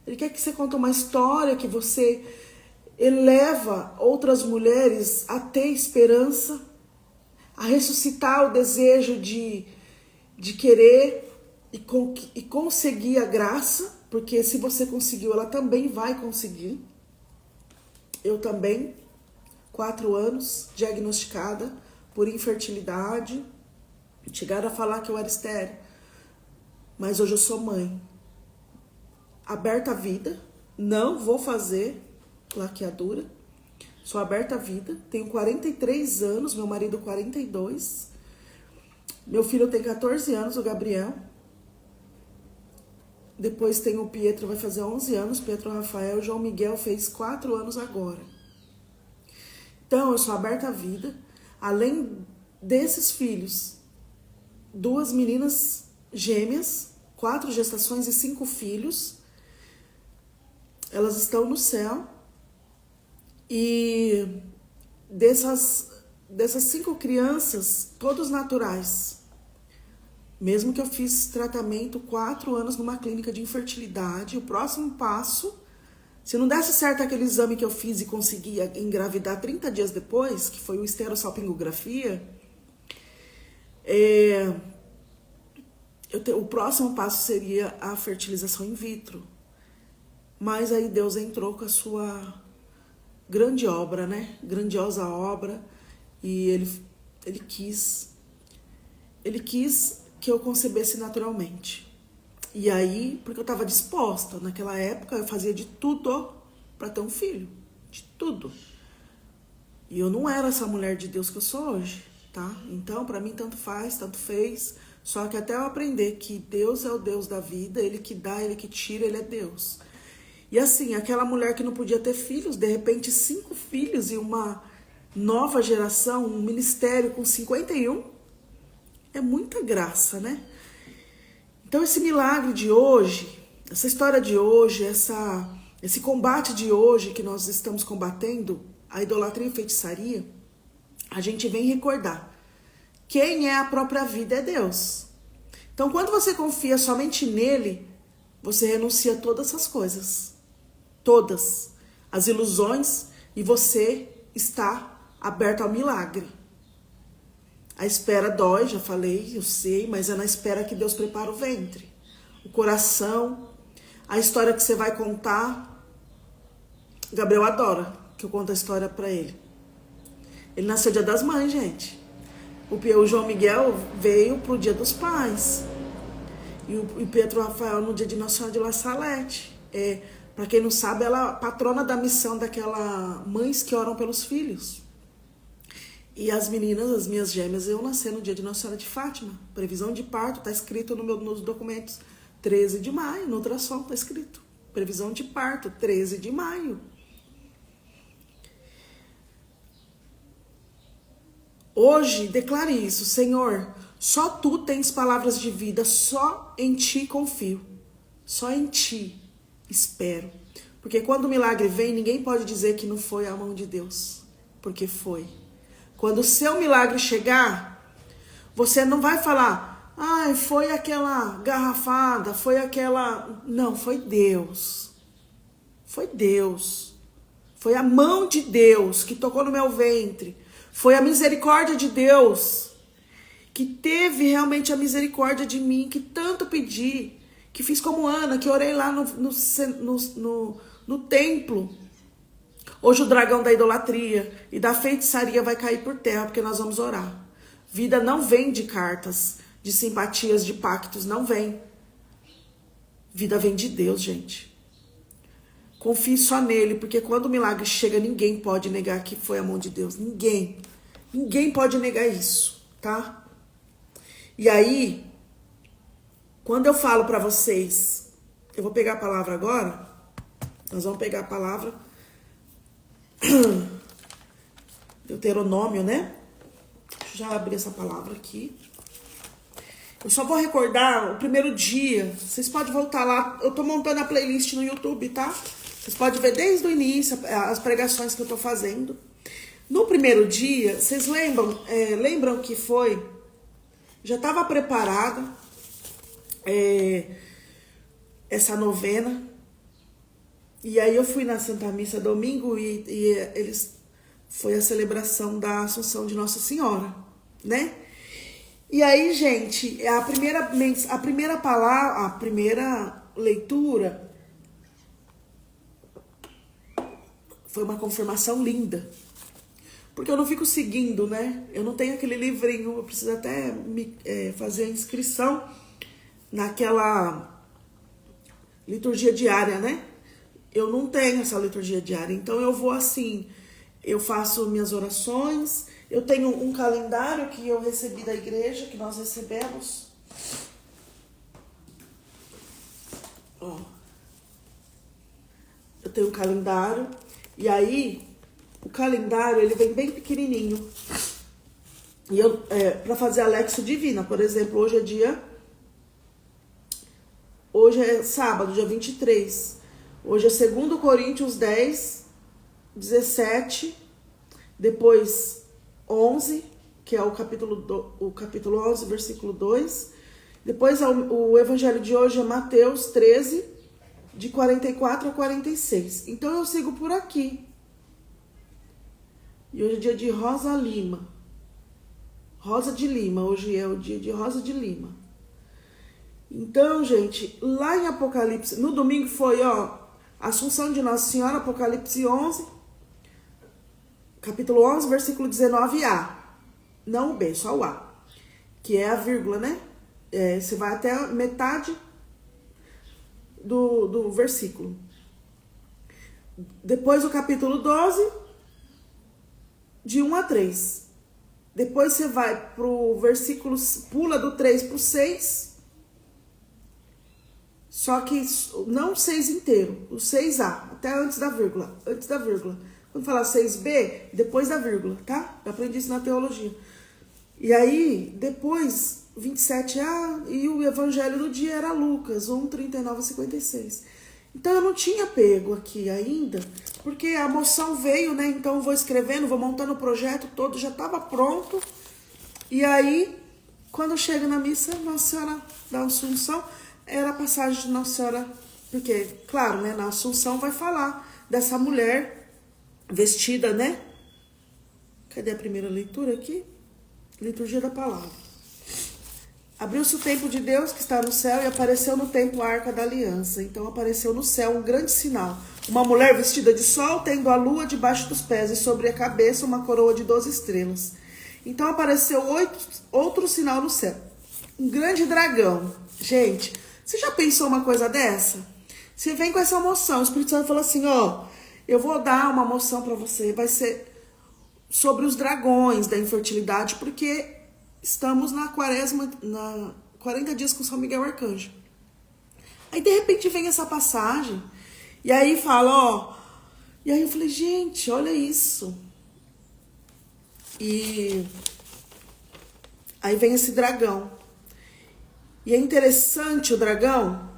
Ele quer que você conte uma história, que você eleva outras mulheres a ter esperança, a ressuscitar o desejo de querer e conseguir a graça, porque se você conseguiu, ela também vai conseguir. Eu também, 4 anos, diagnosticada por infertilidade, chegaram a falar que eu era estéril, mas hoje eu sou mãe. Aberta à vida, não vou fazer laqueadura, sou aberta à vida, tenho 43 anos, meu marido 42, meu filho tem 14 anos, o Gabriel, depois tem o Pietro, vai fazer 11 anos, Pietro Rafael, o João Miguel fez 4 anos agora. Então, eu sou aberta à vida. Além desses filhos, 2 meninas gêmeas, 4 gestações e 5 filhos. Elas estão no céu. E dessas 5 crianças, todos naturais. Mesmo que eu fiz tratamento 4 anos numa clínica de infertilidade, o próximo passo, se não desse certo aquele exame que eu fiz e conseguia engravidar 30 dias depois, que foi o esterossalpingografia, o próximo passo seria a fertilização in vitro. Mas aí Deus entrou com a sua grande obra, né? Grandiosa obra. E ele quis que eu concebesse naturalmente. E aí, porque eu estava disposta, naquela época eu fazia de tudo para ter um filho, de tudo. E eu não era essa mulher de Deus que eu sou hoje, tá? Então, para mim, tanto faz, tanto fez. Só que até eu aprender que Deus é o Deus da vida, Ele que dá, Ele que tira, Ele é Deus. E assim, aquela mulher que não podia ter filhos, de repente 5 filhos e uma nova geração, um ministério com 51, é muita graça, né? Então esse milagre de hoje, essa história de hoje, esse combate de hoje que nós estamos combatendo, a idolatria e feitiçaria, a gente vem recordar. Quem é a própria vida é Deus. Então quando você confia somente nele, você renuncia a todas essas coisas. Todas. As ilusões, e você está aberto ao milagre. A espera dói, já falei, eu sei, mas é na espera que Deus prepara o ventre. O coração, a história que você vai contar. Gabriel adora que eu conte a história para ele. Ele nasceu Dia das Mães, gente. O João Miguel veio pro Dia dos Pais. E o Pietro Rafael no dia de Nossa Senhora de La Salete. Para quem não sabe, ela é a patrona da missão daquela Mães que Oram pelos Filhos. E as meninas, as minhas gêmeas, eu nasci no dia de Nossa Senhora de Fátima. Previsão de parto, tá escrito nos documentos. 13 de maio, no ultrassom tá escrito. Previsão de parto, 13 de maio. Hoje, declare isso. Senhor, só Tu tens palavras de vida, só em Ti confio. Só em Ti espero. Porque quando o milagre vem, ninguém pode dizer que não foi a mão de Deus. Porque foi. Quando o seu milagre chegar, você não vai falar, ai, foi aquela garrafada, foi aquela... Não, foi Deus. Foi Deus. Foi a mão de Deus que tocou no meu ventre. Foi a misericórdia de Deus que teve realmente a misericórdia de mim, que tanto pedi, que fiz como Ana, que orei lá no templo. Hoje o dragão da idolatria e da feitiçaria vai cair por terra, porque nós vamos orar. Vida não vem de cartas, de simpatias, de pactos, não vem. Vida vem de Deus, gente. Confie só nele, porque quando o milagre chega, ninguém pode negar que foi a mão de Deus. Ninguém. Ninguém pode negar isso, tá? E aí, quando eu falo para vocês, eu vou pegar a palavra agora, nós vamos pegar a palavra Deuteronômio, né? Deixa eu já abrir essa palavra aqui. Eu só vou recordar o primeiro dia. Vocês podem voltar lá. Eu tô montando a playlist no YouTube, tá? Vocês podem ver desde o início as pregações que eu tô fazendo. No primeiro dia, vocês lembram que foi... Já estava preparada essa novena. E aí eu fui na Santa Missa domingo e foi a celebração da Assunção de Nossa Senhora, né? E aí, gente, a primeira leitura foi uma confirmação linda. Porque eu não fico seguindo, né? Eu não tenho aquele livrinho, eu preciso até fazer a inscrição naquela liturgia diária, né? Eu não tenho essa liturgia diária, então eu vou assim, eu faço minhas orações, eu tenho um calendário que eu recebi da igreja, que nós recebemos. Ó, eu tenho um calendário, e aí o calendário ele vem bem pequenininho. E eu, para fazer a Lexio Divina, por exemplo, hoje é sábado, dia 23. Hoje é 2 Coríntios 10, 17, depois 11, que é o capítulo 11, versículo 2. Depois o evangelho de hoje é Mateus 13, de 44 a 46. Então eu sigo por aqui. E hoje é dia de Rosa Lima. Rosa de Lima, hoje é o dia de Rosa de Lima. Então, gente, lá em Apocalipse, no domingo foi, Assunção de Nossa Senhora, Apocalipse 11, capítulo 11, versículo 19a. Não o B, só o A, que é a vírgula, né? Você vai até a metade do versículo. Depois o capítulo 12, de 1 a 3. Depois você vai pro versículo, pula do 3 pro 6. Só que não o 6 inteiro, o 6A, até antes da vírgula. Quando falar 6B, depois da vírgula, tá? Eu aprendi isso na teologia. E aí, depois, 27A, e o evangelho do dia era Lucas, 1, 39 a 56. Então eu não tinha pego aqui ainda, porque a moção veio, né? Então eu vou escrevendo, vou montando o projeto todo, já estava pronto. E aí, quando chega na missa, Nossa Senhora da Assunção, era a passagem de Nossa Senhora, porque, claro, né, na Assunção vai falar dessa mulher vestida, né? Cadê a primeira leitura aqui? Liturgia da Palavra. Abriu-se o templo de Deus que está no céu e apareceu no templo a Arca da Aliança. Então apareceu no céu um grande sinal. Uma mulher vestida de sol, tendo a lua debaixo dos pés e sobre a cabeça uma coroa de 12 estrelas. Então apareceu outro sinal no céu. Um grande dragão. Gente, você já pensou uma coisa dessa? Você vem com essa moção, o Espírito Santo fala assim, eu vou dar uma moção para você, vai ser sobre os dragões da infertilidade, porque estamos na quaresma, 40 dias com São Miguel Arcanjo. Aí de repente vem essa passagem, e aí fala, e aí eu falei, gente, olha isso. E aí vem esse dragão. E é interessante o dragão,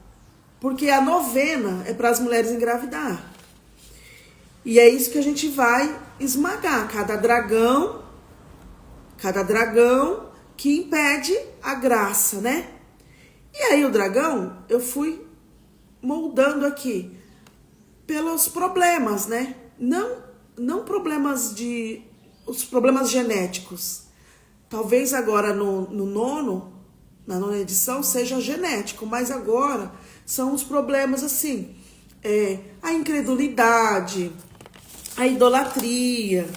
porque a novena é para as mulheres engravidar. E é isso que a gente vai esmagar. Cada dragão que impede a graça, né? E aí o dragão, eu fui moldando aqui pelos problemas, né? Não problemas os problemas genéticos. Talvez agora na nona edição seja genético, mas agora são os problemas assim, a incredulidade, a idolatria,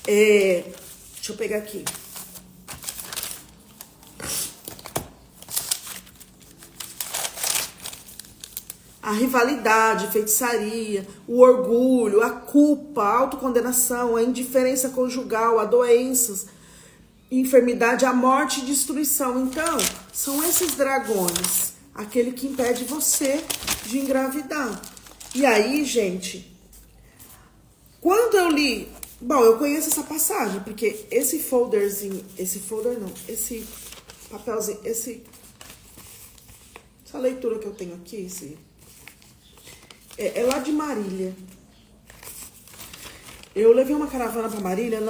deixa eu pegar aqui. A rivalidade, a feitiçaria, o orgulho, a culpa, a autocondenação, a indiferença conjugal, a doenças. enfermidade, a morte e destruição. Então, são esses dragões, aquele que impede você de engravidar. E aí, gente, quando eu li... Bom, eu conheço essa passagem, porque esse folderzinho... Esse folder não, esse papelzinho, essa leitura que eu tenho aqui, é lá de Marília. Eu levei uma caravana para Marília,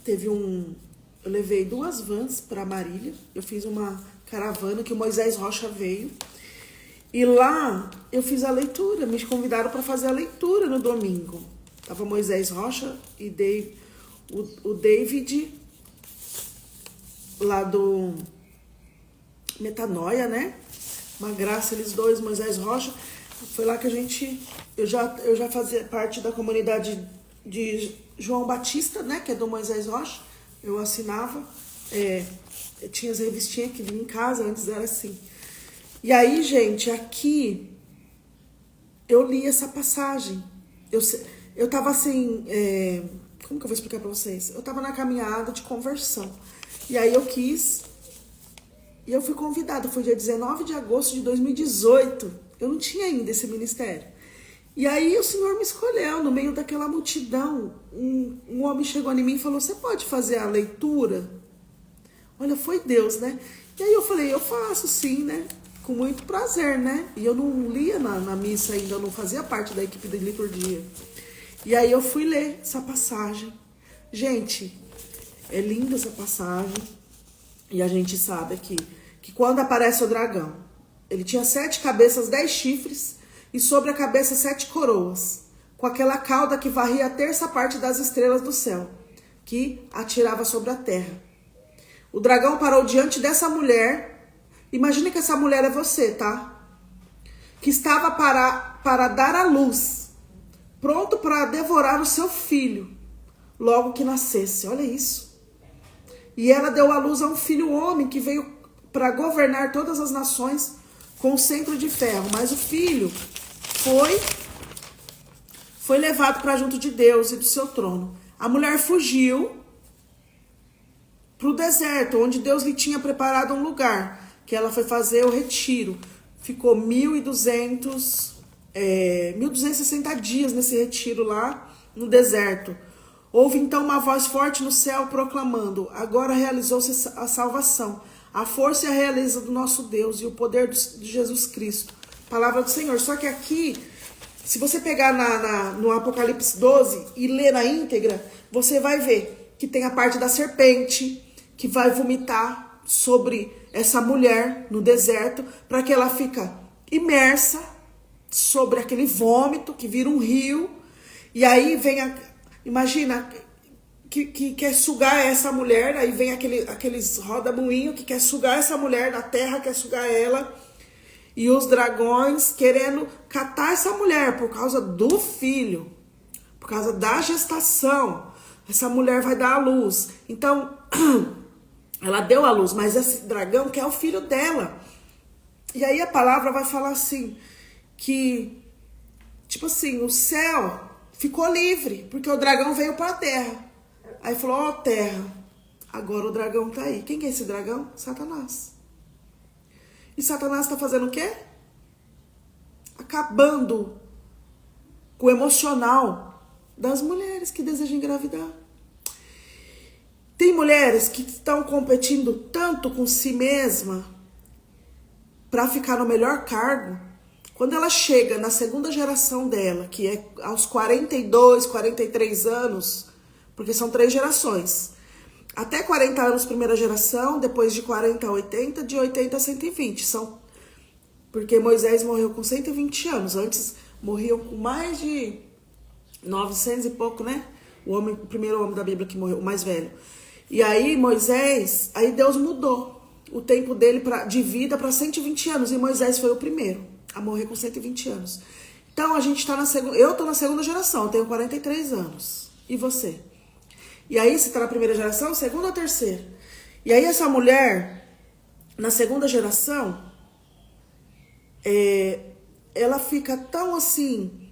eu levei 2 vans para Marília, eu fiz uma caravana que o Moisés Rocha veio, e lá eu fiz a leitura, me convidaram para fazer a leitura no domingo. Tava Moisés Rocha e o David, lá do Metanoia, né? Uma graça, eles dois, Moisés Rocha. Foi lá que eu já fazia parte da comunidade de João Batista, né? Que é do Moisés Rocha. Eu assinava, eu tinha as revistinhas que vinha em casa, antes era assim. E aí, gente, aqui eu li essa passagem. Eu tava assim, como que eu vou explicar pra vocês? Eu tava na caminhada de conversão. E aí e eu fui convidada, foi dia 19 de agosto de 2018. Eu não tinha ainda esse ministério. E aí o Senhor me escolheu, no meio daquela multidão. Um homem chegou em mim e falou, você pode fazer a leitura? Olha, foi Deus, né? E aí eu falei, eu faço sim, né? Com muito prazer, né? E eu não lia na missa ainda, eu não fazia parte da equipe de liturgia. E aí eu fui ler essa passagem. Gente, é linda essa passagem. E a gente sabe que quando aparece o dragão, ele tinha 7 cabeças, 10 chifres, e sobre a cabeça 7 coroas, com aquela cauda que varria a terça parte das estrelas do céu, que atirava sobre a terra. O dragão parou diante dessa mulher. Imagine que essa mulher é você, tá? Que estava para dar à luz, pronto para devorar o seu filho, logo que nascesse. Olha isso. E ela deu à luz a um filho homem que veio para governar todas as nações com o centro de ferro. Mas o filho foi levado para junto de Deus e do seu trono. A mulher fugiu para o deserto, onde Deus lhe tinha preparado um lugar, que ela foi fazer o retiro. Ficou 1.260 dias nesse retiro lá no deserto. Houve então uma voz forte no céu proclamando, agora realizou-se a salvação, a força e a realeza do nosso Deus e o poder de Jesus Cristo. Palavra do Senhor. Só que aqui, se você pegar no Apocalipse 12 e ler na íntegra, você vai ver que tem a parte da serpente que vai vomitar sobre essa mulher no deserto, para que ela fica imersa sobre aquele vômito que vira um rio. E aí imagina que quer sugar essa mulher, aí vem aqueles roda-moinho que quer sugar essa mulher da terra, quer sugar ela, e os dragões querendo catar essa mulher por causa do filho, por causa da gestação. Essa mulher vai dar à luz. Então, ela deu à luz, mas esse dragão quer o filho dela. E aí a palavra vai falar assim, que, tipo assim, o céu ficou livre, porque o dragão veio para a terra. Aí falou, ó terra, agora o dragão tá aí. Quem que é esse dragão? Satanás. E Satanás tá fazendo o quê? Acabando com o emocional das mulheres que desejam engravidar. Tem mulheres que estão competindo tanto com si mesma para ficar no melhor cargo. Quando ela chega na segunda geração dela, que é aos 42, 43 anos, porque são 3 gerações. Até 40 anos, primeira geração, depois de 40 a 80, de 80 a 120. Porque Moisés morreu com 120 anos. Antes morriam com mais de 900 e pouco, né? O primeiro homem da Bíblia que morreu, o mais velho. E aí aí Deus mudou o tempo dele de vida para 120 anos. E Moisés foi o primeiro a morrer com 120 anos. Então a gente tá eu tô na segunda geração, eu tenho 43 anos. E você? E aí você tá na primeira geração, segunda ou terceira? E aí essa mulher, na segunda geração, ela fica tão assim,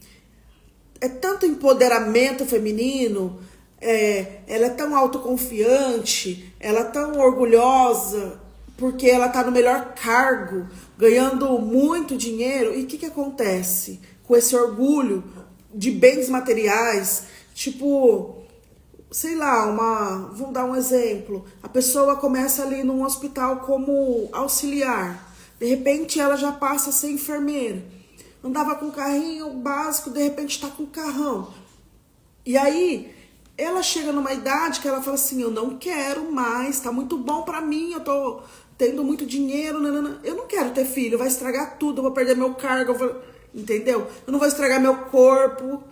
é tanto empoderamento feminino, ela é tão autoconfiante, ela é tão orgulhosa, porque ela tá no melhor cargo, ganhando muito dinheiro. E o que acontece com esse orgulho de bens materiais? Tipo, sei lá, vamos dar um exemplo. A pessoa começa ali num hospital como auxiliar. De repente ela já passa a ser enfermeira. Andava com um carrinho básico, de repente tá com um carrão. E aí ela chega numa idade que ela fala assim, eu não quero mais, tá muito bom pra mim, eu tô tendo muito dinheiro, nanana. Eu não quero ter filho, vai estragar tudo, eu vou perder meu cargo, entendeu? Eu não vou estragar meu corpo.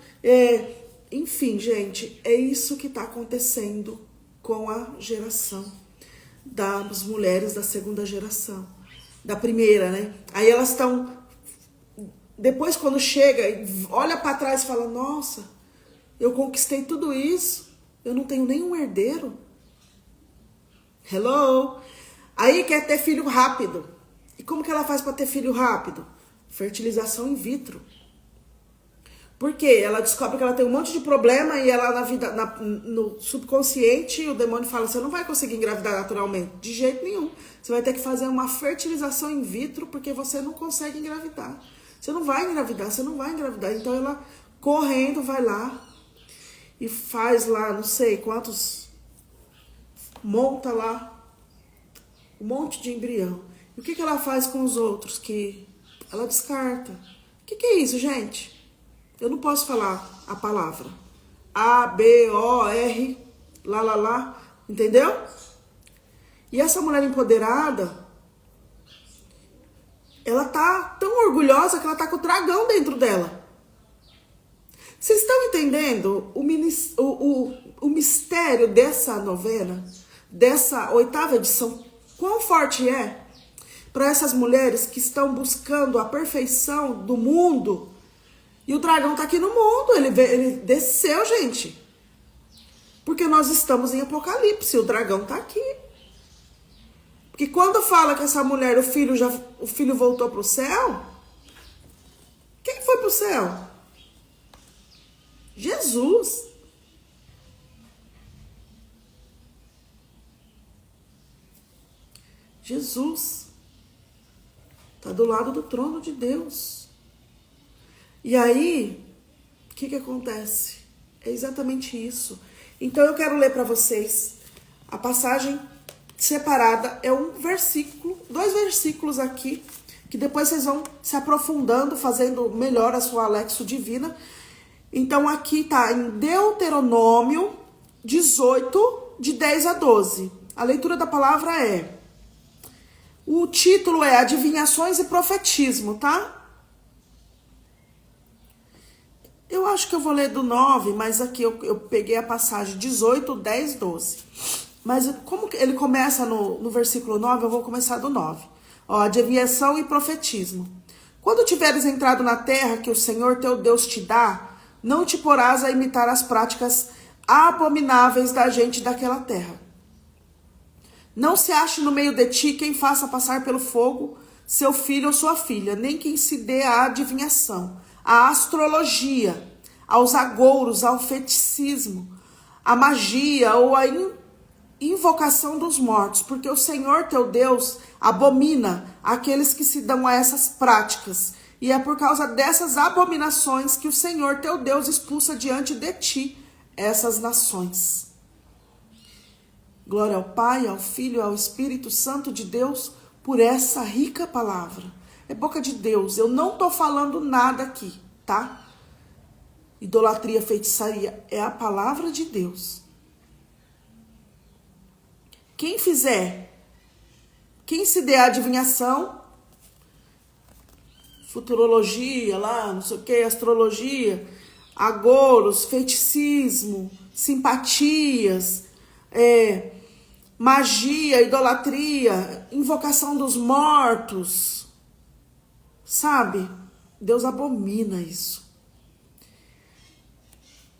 Enfim, gente, é isso que tá acontecendo com a geração das mulheres da segunda geração, da primeira, né? Aí elas estão, depois quando chega e olha pra trás e fala, nossa, eu conquistei tudo isso, eu não tenho nenhum herdeiro. Hello? Aí quer ter filho rápido. E como que ela faz para ter filho rápido? Fertilização in vitro. Por quê? Ela descobre que ela tem um monte de problema e ela no subconsciente o demônio fala, você não vai conseguir engravidar naturalmente. De jeito nenhum. Você vai ter que fazer uma fertilização in vitro porque você não consegue engravidar. Você não vai engravidar, você não vai engravidar. Então ela correndo vai lá e faz lá, não sei quantos, monta lá um monte de embrião. E o que ela faz com os outros? Que ela descarta. O que é isso, gente? Eu não posso falar a palavra. A, B, O, R, lá, entendeu? E essa mulher empoderada, ela tá tão orgulhosa que ela tá com o dragão dentro dela. Vocês estão entendendo o mistério dessa novena, dessa 8ª edição? Quão forte é para essas mulheres que estão buscando a perfeição do mundo? E o dragão tá aqui no mundo, ele desceu, gente. Porque nós estamos em Apocalipse, o dragão tá aqui. Porque quando fala que essa mulher, o filho voltou pro céu, quem foi pro céu? Jesus. Jesus está do lado do trono de Deus. E aí, o que acontece? É exatamente isso. Então eu quero ler para vocês a passagem separada. É um versículo, 2 versículos aqui, que depois vocês vão se aprofundando, fazendo melhor a sua Alexo Divina. Então aqui tá em Deuteronômio 18, de 10 a 12. A leitura da palavra é... O título é Adivinhações e Profetismo, tá? Eu acho que eu vou ler do 9, mas aqui eu peguei a passagem 18, 10, 12. Mas como ele começa no versículo 9, eu vou começar do 9. Ó, adivinhação e profetismo. Quando tiveres entrado na terra que o Senhor teu Deus te dá, não te porás a imitar as práticas abomináveis da gente daquela terra. Não se ache no meio de ti quem faça passar pelo fogo seu filho ou sua filha, nem quem se dê à adivinhação, à astrologia, aos agouros, ao feiticismo, à magia ou à invocação dos mortos, porque o Senhor teu Deus abomina aqueles que se dão a essas práticas. E é por causa dessas abominações que o Senhor teu Deus expulsa diante de ti essas nações. Glória ao Pai, ao Filho e ao Espírito Santo de Deus por essa rica palavra. É boca de Deus, eu não tô falando nada aqui, tá? Idolatria, feitiçaria, é a palavra de Deus. Quem se der a adivinhação, futurologia lá, não sei o que, astrologia, agouros, feiticismo, simpatias, magia, idolatria, invocação dos mortos, sabe? Deus abomina isso.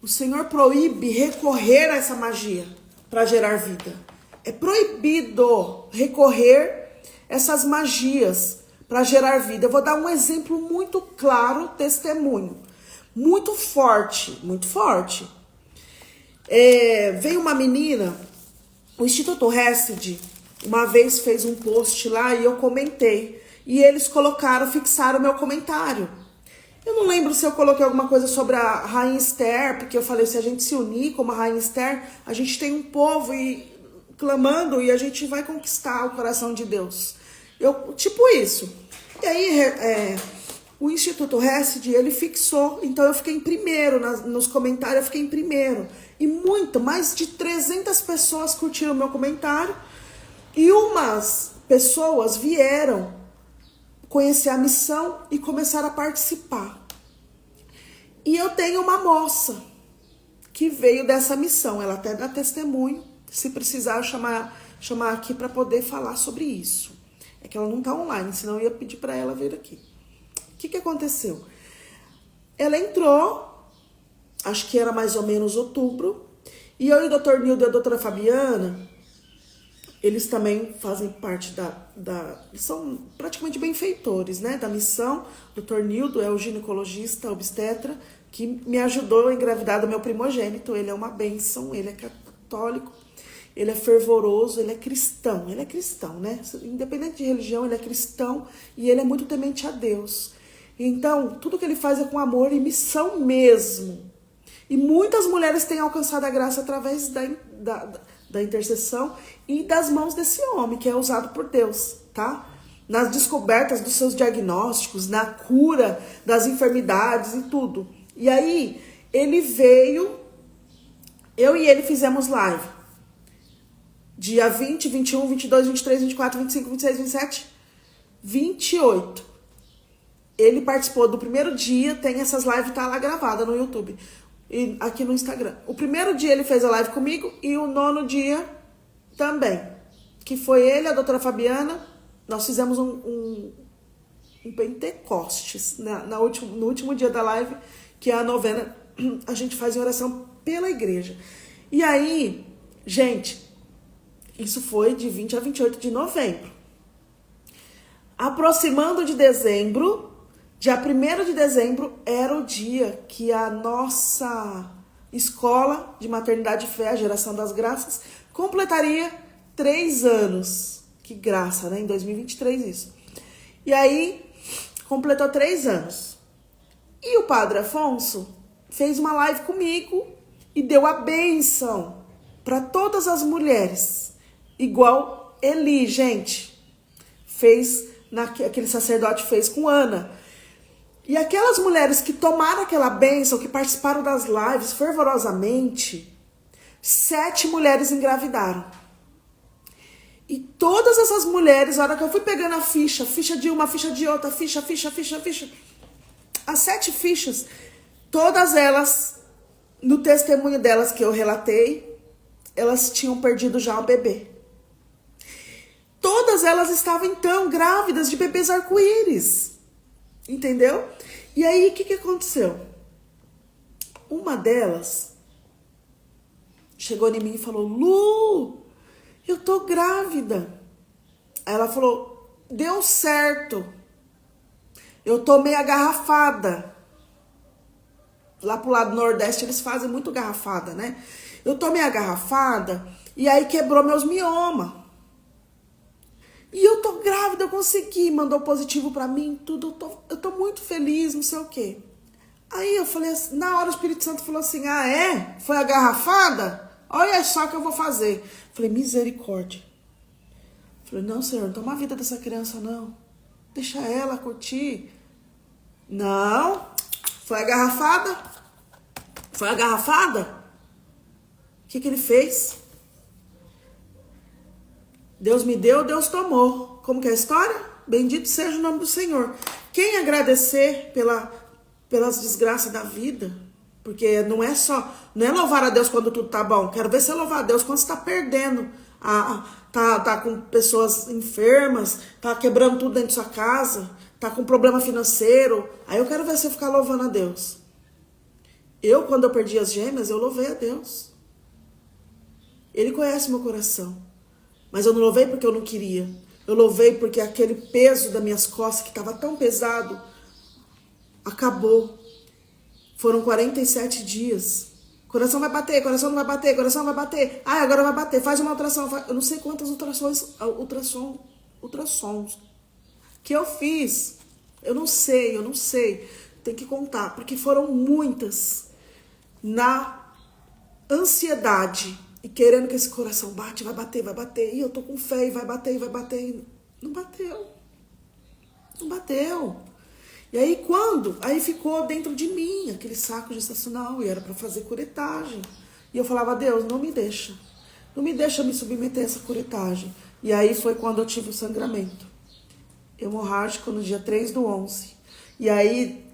O Senhor proíbe recorrer a essa magia para gerar vida. É proibido recorrer essas magias para gerar vida. Eu vou dar um exemplo muito claro, testemunho. Muito forte, muito forte. Veio uma menina, o Instituto Hesed, uma vez fez um post lá e eu comentei. E eles fixaram o meu comentário. Eu não lembro se eu coloquei alguma coisa sobre a Rainha Esther, porque eu falei, se a gente se unir como a Rainha Esther, a gente tem um povo clamando e a gente vai conquistar o coração de Deus. Tipo isso. E aí, o Instituto Hesed, ele fixou, então eu fiquei em primeiro, nos comentários eu fiquei em primeiro. E mais de 300 pessoas curtiram o meu comentário. E umas pessoas vieram conhecer a missão e começaram a participar. E eu tenho uma moça que veio dessa missão, ela até dá testemunho, se precisar eu chamar aqui para poder falar sobre isso. É que ela não está online, senão eu ia pedir para ela vir aqui. O que aconteceu? Ela entrou, acho que era mais ou menos outubro, e eu e o Dr. Nildo e a doutora Fabiana, eles também fazem parte são praticamente benfeitores, né, da missão. O Dr. Nildo é o ginecologista, obstetra, que me ajudou a engravidar do meu primogênito. Ele é uma bênção, ele é católico, ele é fervoroso, ele é cristão, né? Independente de religião, ele é cristão e ele é muito temente a Deus. Então, tudo que ele faz é com amor e missão mesmo. E muitas mulheres têm alcançado a graça através da intercessão e das mãos desse homem, que é usado por Deus, tá? Nas descobertas dos seus diagnósticos, na cura das enfermidades e tudo. E aí, ele veio, eu e ele fizemos live. Dia 20, 21, 22, 23, 24, 25, 26, 27, 28. Ele participou do primeiro dia, tem essas lives, tá lá gravada no YouTube. E aqui no Instagram. O primeiro dia ele fez a live comigo e o 9º dia também. Que foi ele, a doutora Fabiana. Nós fizemos um Pentecostes no último dia da live, que é a novena. A gente faz em oração pela igreja. E aí, gente, isso foi de 20 a 28 de novembro. Aproximando de dezembro, dia 1º de dezembro era o dia que a nossa escola de maternidade e fé, a Geração das Graças, completaria 3 anos. Que graça, né? Em 2023 isso. E aí, completou 3 anos. E o Padre Afonso fez uma live comigo e deu a bênção para todas as mulheres. Igual Eli, gente, aquele sacerdote fez com Ana. E aquelas mulheres que tomaram aquela bênção, que participaram das lives fervorosamente, 7 mulheres engravidaram. E todas essas mulheres, na hora que eu fui pegando a ficha de uma, ficha de outra, ficha. As 7 fichas, todas elas, no testemunho delas que eu relatei, elas tinham perdido já o bebê. Todas elas estavam, então, grávidas de bebês arco-íris. Entendeu? E aí, o que aconteceu? Uma delas chegou em mim e falou: Lu, eu tô grávida. Aí ela falou: deu certo. Eu tomei a garrafada. Lá pro lado nordeste eles fazem muito garrafada, né? Eu tomei a garrafada e aí quebrou meus miomas. E eu tô grávida, eu consegui, mandou positivo pra mim, tudo, eu tô muito feliz, não sei o quê. Aí eu falei assim, na hora o Espírito Santo falou assim, ah é? Foi a garrafada? Olha só o que eu vou fazer. Falei, misericórdia. Falei, não, Senhor, não toma a vida dessa criança, não. Deixa ela curtir. Não, foi a garrafada? Foi a garrafada? O que ele fez? Deus me deu, Deus tomou. Como que é a história? Bendito seja o nome do Senhor. Quem agradecer pelas desgraças da vida? Porque não é louvar a Deus quando tudo tá bom. Quero ver você louvar a Deus quando você tá perdendo. Tá com pessoas enfermas, tá quebrando tudo dentro da sua casa, tá com problema financeiro. Aí eu quero ver você ficar louvando a Deus. Quando eu perdi as gêmeas, eu louvei a Deus. Ele conhece meu coração. Mas eu não louvei porque eu não queria. Eu louvei porque aquele peso das minhas costas, que estava tão pesado, acabou. Foram 47 dias. Coração vai bater, coração não vai bater, coração vai bater. Ah, agora vai bater, faz uma ultrassom. Eu não sei quantas ultrassons que eu fiz. Eu não sei. Tem que contar, porque foram muitas. Na ansiedade e querendo que esse coração bate, vai bater. E eu tô com fé e vai bater. Não bateu. E aí aí ficou dentro de mim aquele saco gestacional e era para fazer curetagem. E eu falava, Deus, não me deixa me submeter a essa curetagem. E aí foi quando eu tive o sangramento hemorrágico no dia 3/11. E aí,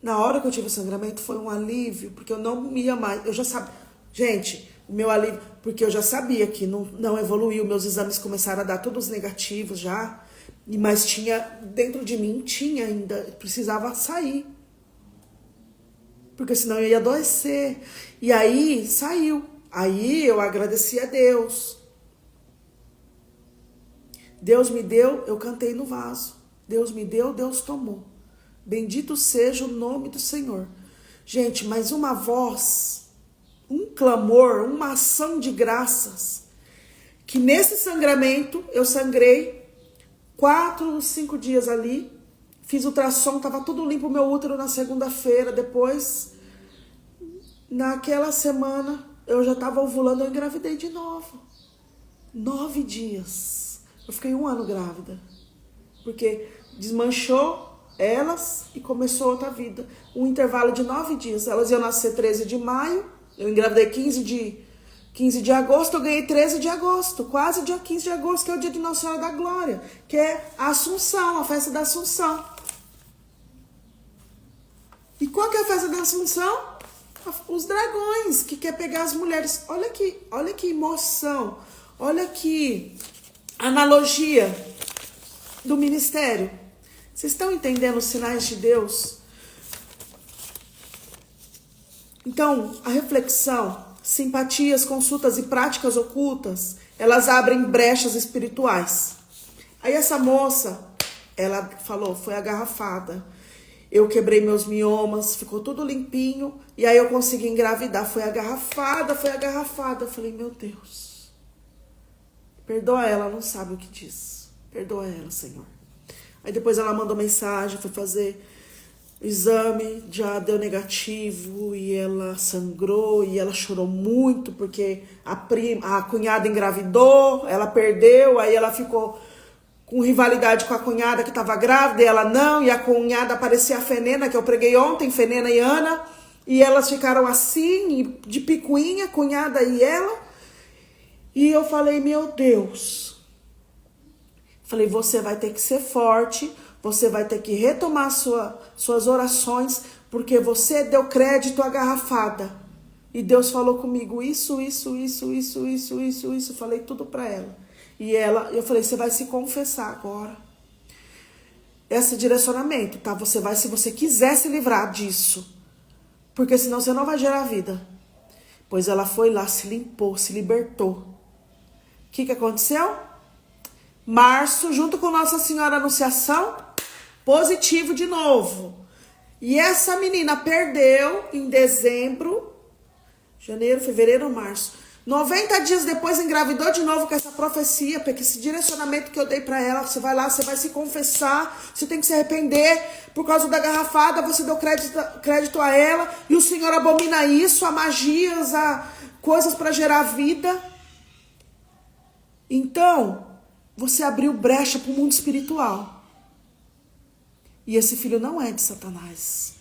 na hora que eu tive o sangramento, foi um alívio, porque eu não ia mais, eu já sabia, gente, o meu alívio, porque eu já sabia que não evoluiu, meus exames começaram a dar todos negativos já, mas dentro de mim ainda, precisava sair, porque senão eu ia adoecer. E aí, saiu. Aí eu agradeci a Deus. Deus me deu, eu cantei no vaso. Deus me deu, Deus tomou. Bendito seja o nome do Senhor. Gente, mas uma voz, um clamor, uma ação de graças, que nesse sangramento, eu sangrei 4, 5 dias ali, fiz ultrassom, tava tudo limpo o meu útero na segunda-feira, depois, naquela semana, eu já tava ovulando, eu engravidei de novo. 9 dias. Eu fiquei 1 ano grávida, porque desmanchou elas e começou outra vida. Um intervalo de 9 dias. Elas iam nascer 13 de maio, eu engravidei 15 de agosto, eu ganhei 13 de agosto, quase dia 15 de agosto, que é o dia de Nossa Senhora da Glória, que é a Assunção, a festa da Assunção. E qual que é a festa da Assunção? Os dragões, que quer pegar as mulheres. Olha que emoção, olha que analogia do ministério. Vocês estão entendendo os sinais de Deus? Então, a reflexão, simpatias, consultas e práticas ocultas, elas abrem brechas espirituais. Aí essa moça, ela falou, foi agarrafada. Eu quebrei meus miomas, ficou tudo limpinho, e aí eu consegui engravidar. Foi agarrafada. Eu falei, meu Deus, perdoa ela, não sabe o que diz. Perdoa ela, Senhor. Aí depois ela mandou mensagem, foi fazer o exame, já deu negativo, e ela sangrou, e ela chorou muito, porque a cunhada engravidou, ela perdeu, aí ela ficou com rivalidade com a cunhada que estava grávida, e ela não, e a cunhada parecia a Fenena, que eu preguei ontem, Fenena e Ana, e elas ficaram assim, de picuinha, a cunhada e ela, e eu falei, meu Deus, falei, você vai ter que ser forte, você vai ter que retomar suas orações, porque você deu crédito à garrafada. E Deus falou comigo, isso, falei tudo para ela. E eu falei, você vai se confessar agora. Esse direcionamento, tá? Você vai, se você quiser se livrar disso, porque senão você não vai gerar vida. Pois ela foi lá, se limpou, se libertou. O que aconteceu? Março, junto com Nossa Senhora Anunciação, positivo de novo. E essa menina perdeu em dezembro, janeiro, fevereiro, março. 90 dias depois engravidou de novo com essa profecia, porque esse direcionamento que eu dei pra ela, você vai lá, você vai se confessar, você tem que se arrepender por causa da garrafada, você deu crédito a ela, e o Senhor abomina isso, a magias, a coisas para gerar vida. Então, você abriu brecha para o mundo espiritual. E esse filho não é de Satanás.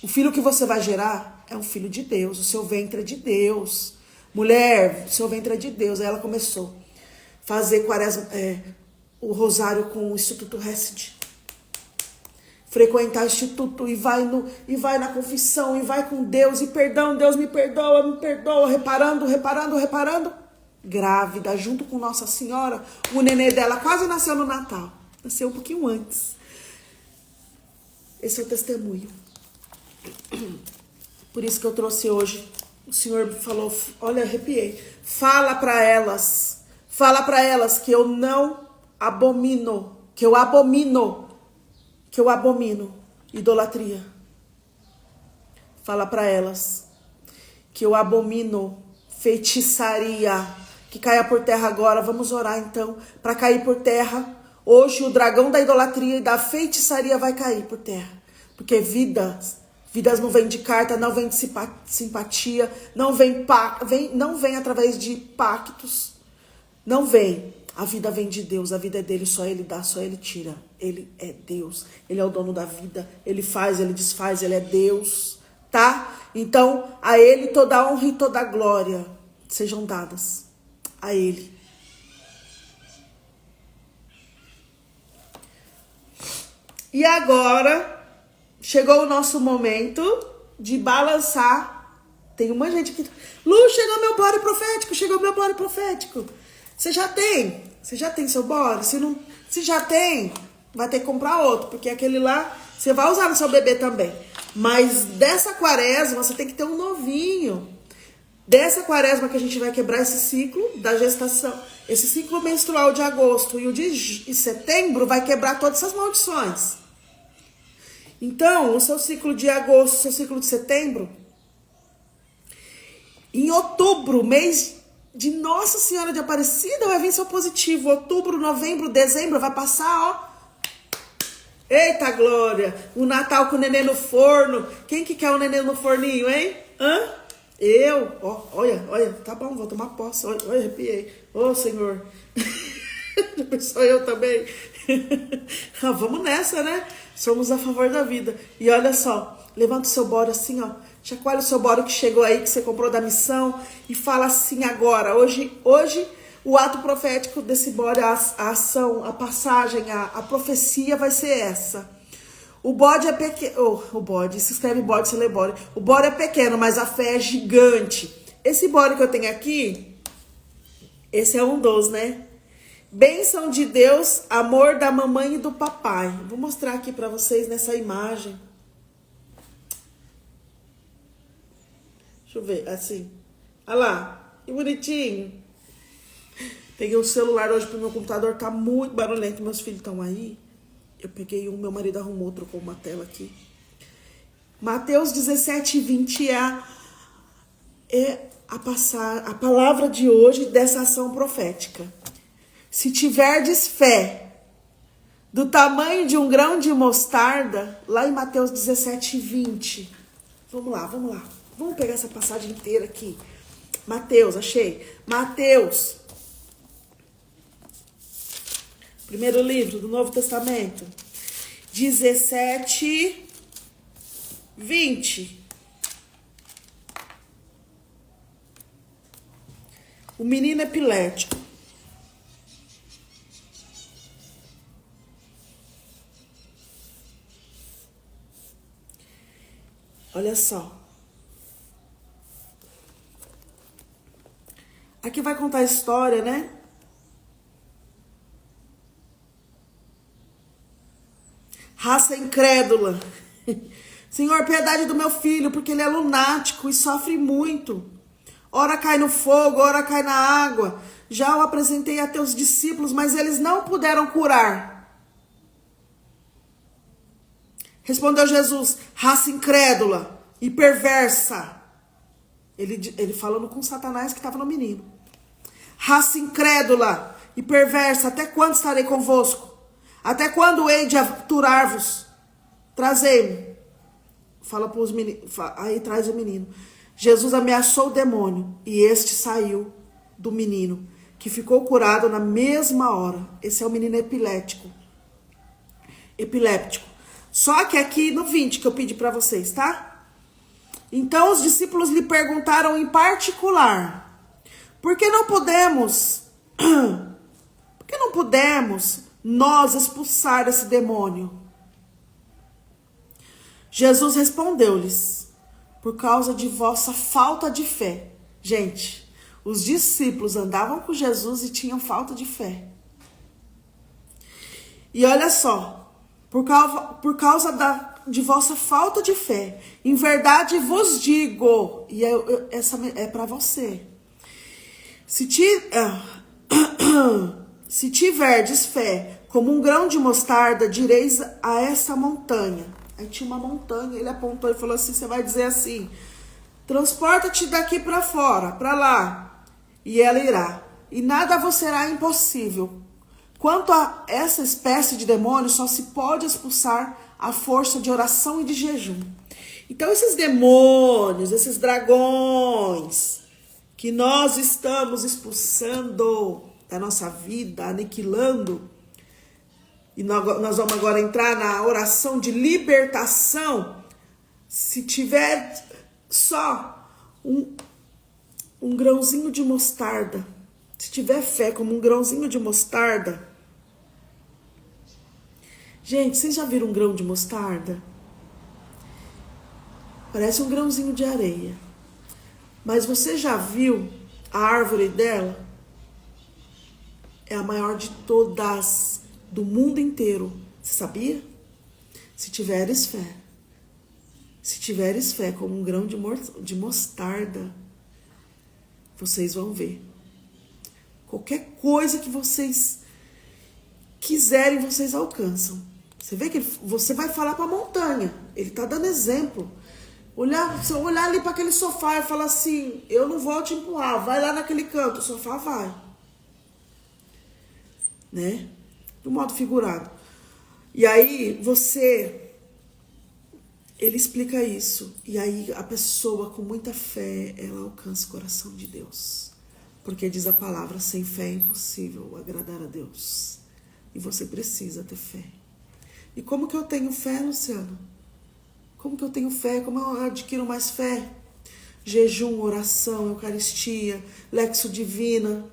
O filho que você vai gerar é um filho de Deus. O seu ventre é de Deus. Mulher, o seu ventre é de Deus. Aí ela começou a fazer o rosário com o Instituto Hesed. Frequentar o Instituto e vai na confissão e vai com Deus. E perdão, Deus me perdoa. Reparando. Grávida, junto com Nossa Senhora, o nenê dela quase nasceu no Natal. Nasceu um pouquinho antes. Esse é o testemunho. Por isso que eu trouxe hoje. O Senhor falou, olha, arrepiei. Fala para elas que eu não abomino, que eu abomino idolatria. Fala para elas que eu abomino feitiçaria, que caia por terra agora. Vamos orar então para cair por terra. Hoje o dragão da idolatria e da feitiçaria vai cair por terra. Porque vidas não vem de carta, não vem de simpatia, não vem através de pactos. Não vem. A vida vem de Deus, a vida é dele, só ele dá, só ele tira. Ele é Deus, ele é o dono da vida, ele faz, ele desfaz, ele é Deus, tá? Então, a ele toda a honra e toda a glória sejam dadas a ele. E agora, chegou o nosso momento de balançar. Tem uma gente que... Lu, chegou meu body profético, chegou meu body profético. Você já tem? Você já tem seu body? Se já tem, vai ter que comprar outro, porque aquele lá você vai usar no seu bebê também. Mas dessa quaresma, você tem que ter um novinho. Dessa quaresma que a gente vai quebrar esse ciclo da gestação, esse ciclo menstrual de agosto e o de setembro vai quebrar todas essas maldições. Então, o seu ciclo de agosto, o seu ciclo de setembro, em outubro, mês de Nossa Senhora de Aparecida, vai vir seu positivo. Outubro, novembro, dezembro, vai passar, ó. Eita glória! O Natal com o neném no forno. Quem que quer o neném no forninho, hein? Hã? Eu? Ó, olha, tá bom, vou tomar posse. Olha, arrepiei. Ô, Senhor. Sou eu também. Vamos nessa, né? Somos a favor da vida. E olha só, levanta o seu bora assim, ó. Chacoalha o seu bora que chegou aí, que você comprou da missão. E fala assim agora. Hoje o ato profético desse bora, a ação, a passagem, a profecia vai ser essa. O bode é pequeno. O bode, se escreve bode, se lê bode. O bode é pequeno, mas a fé é gigante. Esse bode que eu tenho aqui, esse é um dos, né? Bênção de Deus, amor da mamãe e do papai. Vou mostrar aqui pra vocês nessa imagem. Deixa eu ver, assim. Olha lá, que bonitinho. Peguei o celular hoje pro meu computador, tá muito barulhento. Meus filhos estão aí. Eu peguei um, meu marido arrumou, trocou uma tela aqui. Mateus 17:20 é a palavra de hoje dessa ação profética. Se tiverdes fé do tamanho de um grão de mostarda, lá em Mateus 17:20. Vamos lá. Vamos pegar essa passagem inteira aqui. Mateus, achei. Mateus. Primeiro livro do Novo Testamento. 17:20. O menino epilético. Olha só. Aqui vai contar a história, né? Raça incrédula. Senhor, piedade do meu filho, porque ele é lunático e sofre muito. Ora cai no fogo, ora cai na água. Já o apresentei a teus discípulos, mas eles não puderam curar. Respondeu Jesus, raça incrédula e perversa. Ele falando com Satanás que estava no menino. Raça incrédula e perversa, até quando estarei convosco? Até quando hei de aturar-vos? Trazei-me. Fala para os meninos. Aí traz o menino. Jesus ameaçou o demônio e este saiu do menino, que ficou curado na mesma hora. Esse é o menino epiléptico. Só que aqui no 20 que eu pedi para vocês, tá? Então os discípulos lhe perguntaram em particular: Por que não podemos nós expulsar esse demônio? Jesus respondeu-lhes: Por causa de vossa falta de fé. Gente, os discípulos andavam com Jesus e tinham falta de fé. E olha só, por causa de vossa falta de fé, em verdade vos digo, e essa é para você, se tiverdes fé como um grão de mostarda, direis a essa montanha. Aí tinha uma montanha, ele apontou e falou assim, você vai dizer assim, Transporta-te daqui para fora, para lá. E ela irá. E nada vos será impossível. Quanto a essa espécie de demônio, só se pode expulsar a força de oração e de jejum. Então, esses demônios, esses dragões que nós estamos expulsando da nossa vida, aniquilando, e nós vamos agora entrar na oração de libertação. Se tiver só um grãozinho de mostarda, se tiver fé como um grãozinho de mostarda. Gente, vocês já viram um grão de mostarda? Parece um grãozinho de areia. Mas você já viu a árvore dela? É a maior de todas, do mundo inteiro. Você sabia? Se tiveres fé. Se tiveres fé como um grão de mostarda, vocês vão ver. Qualquer coisa que vocês quiserem, vocês alcançam. Você vê que você vai falar para a montanha. Ele está dando exemplo. Se eu olhar ali para aquele sofá e falar assim, eu não vou te empurrar, vai lá naquele canto, o sofá vai. Né? Do modo figurado. E aí ele explica isso. E aí a pessoa com muita fé, ela alcança o coração de Deus. Porque diz a palavra, sem fé é impossível agradar a Deus. E você precisa ter fé. E como que eu tenho fé, Luciana? Como que eu tenho fé? Como eu adquiro mais fé? Jejum, oração, eucaristia, lexo divina.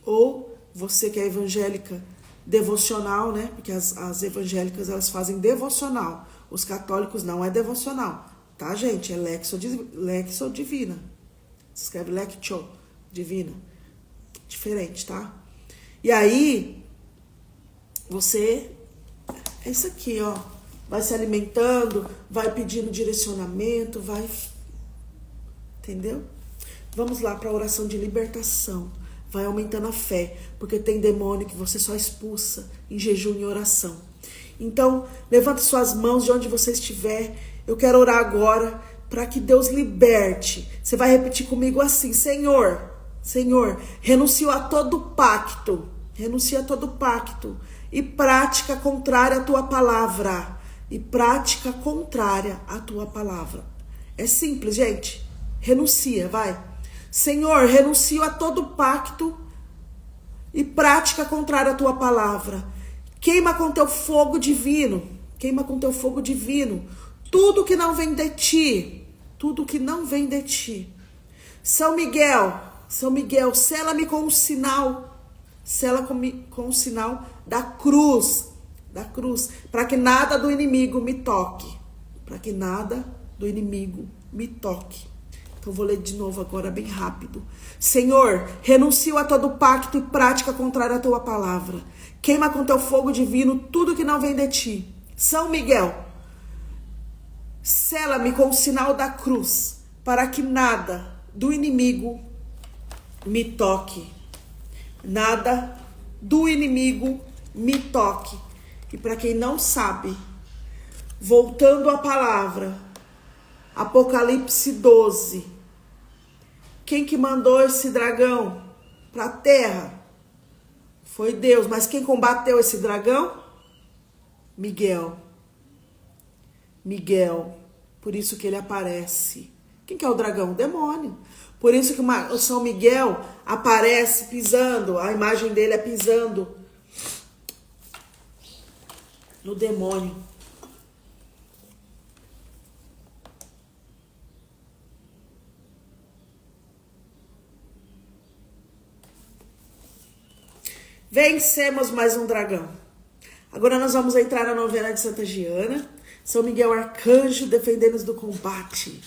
Ou você que é evangélica, devocional, né? Porque as evangélicas, elas fazem devocional. Os católicos não é devocional. Tá, gente? É lexo divina. Se escreve lectio divina. Diferente, tá? E aí, você... É isso aqui, ó. Vai se alimentando, vai pedindo direcionamento, vai... Entendeu? Vamos lá para a oração de libertação. Vai aumentando a fé, porque tem demônio que você só expulsa em jejum e oração. Então, levanta suas mãos de onde você estiver. Eu quero orar agora para que Deus liberte. Você vai repetir comigo assim: Senhor, renuncio a todo pacto, e prática contrária à tua palavra. É simples, gente. Renuncia, vai. Senhor, renuncio a todo pacto e prática contrária à tua palavra. Queima com teu fogo divino. Tudo que não vem de ti. São Miguel, sela-me com um sinal. Com o sinal da cruz, para que nada do inimigo me toque. Então vou ler de novo agora bem rápido. Senhor, renuncio a todo pacto e prática contrária à tua palavra. Queima com teu fogo divino tudo que não vem de ti. São Miguel, sela-me com o sinal da cruz, para que nada do inimigo me toque. Nada do inimigo me toque. E para quem não sabe, voltando à palavra, Apocalipse 12. Quem que mandou esse dragão para a terra? Foi Deus. Mas quem combateu esse dragão? Miguel. Por isso que ele aparece. Quem que é o dragão? O demônio. Por isso que o São Miguel aparece pisando, a imagem dele é pisando no demônio. Vencemos mais um dragão. Agora nós vamos entrar na novena de Santa Giana. São Miguel Arcanjo, defendendo-nos do combate.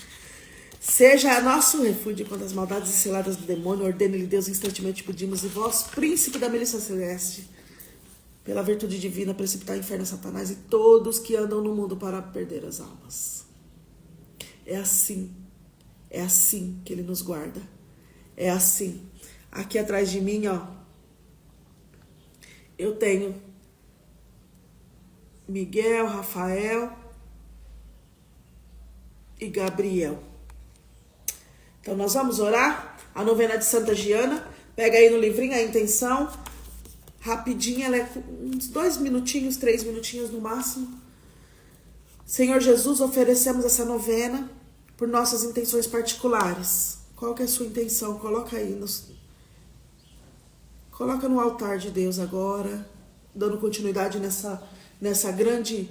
Seja nosso refúgio contra as maldades e ciladas do demônio. Ordene-lhe Deus, instantemente pedimos. E vós, príncipe da milícia celeste, pela virtude divina, precipitar o inferno a Satanás e todos que andam no mundo para perder as almas. É assim que ele nos guarda. É assim. Aqui atrás de mim, ó, eu tenho Miguel, Rafael, e Gabriel. Então nós vamos orar a novena de Santa Giana. Pega aí no livrinho a intenção. Rapidinho, ela é uns 2 minutinhos, 3 minutinhos no máximo. Senhor Jesus, oferecemos essa novena por nossas intenções particulares. Qual que é a sua intenção? Coloca aí. Coloca no altar de Deus agora, dando continuidade nessa grande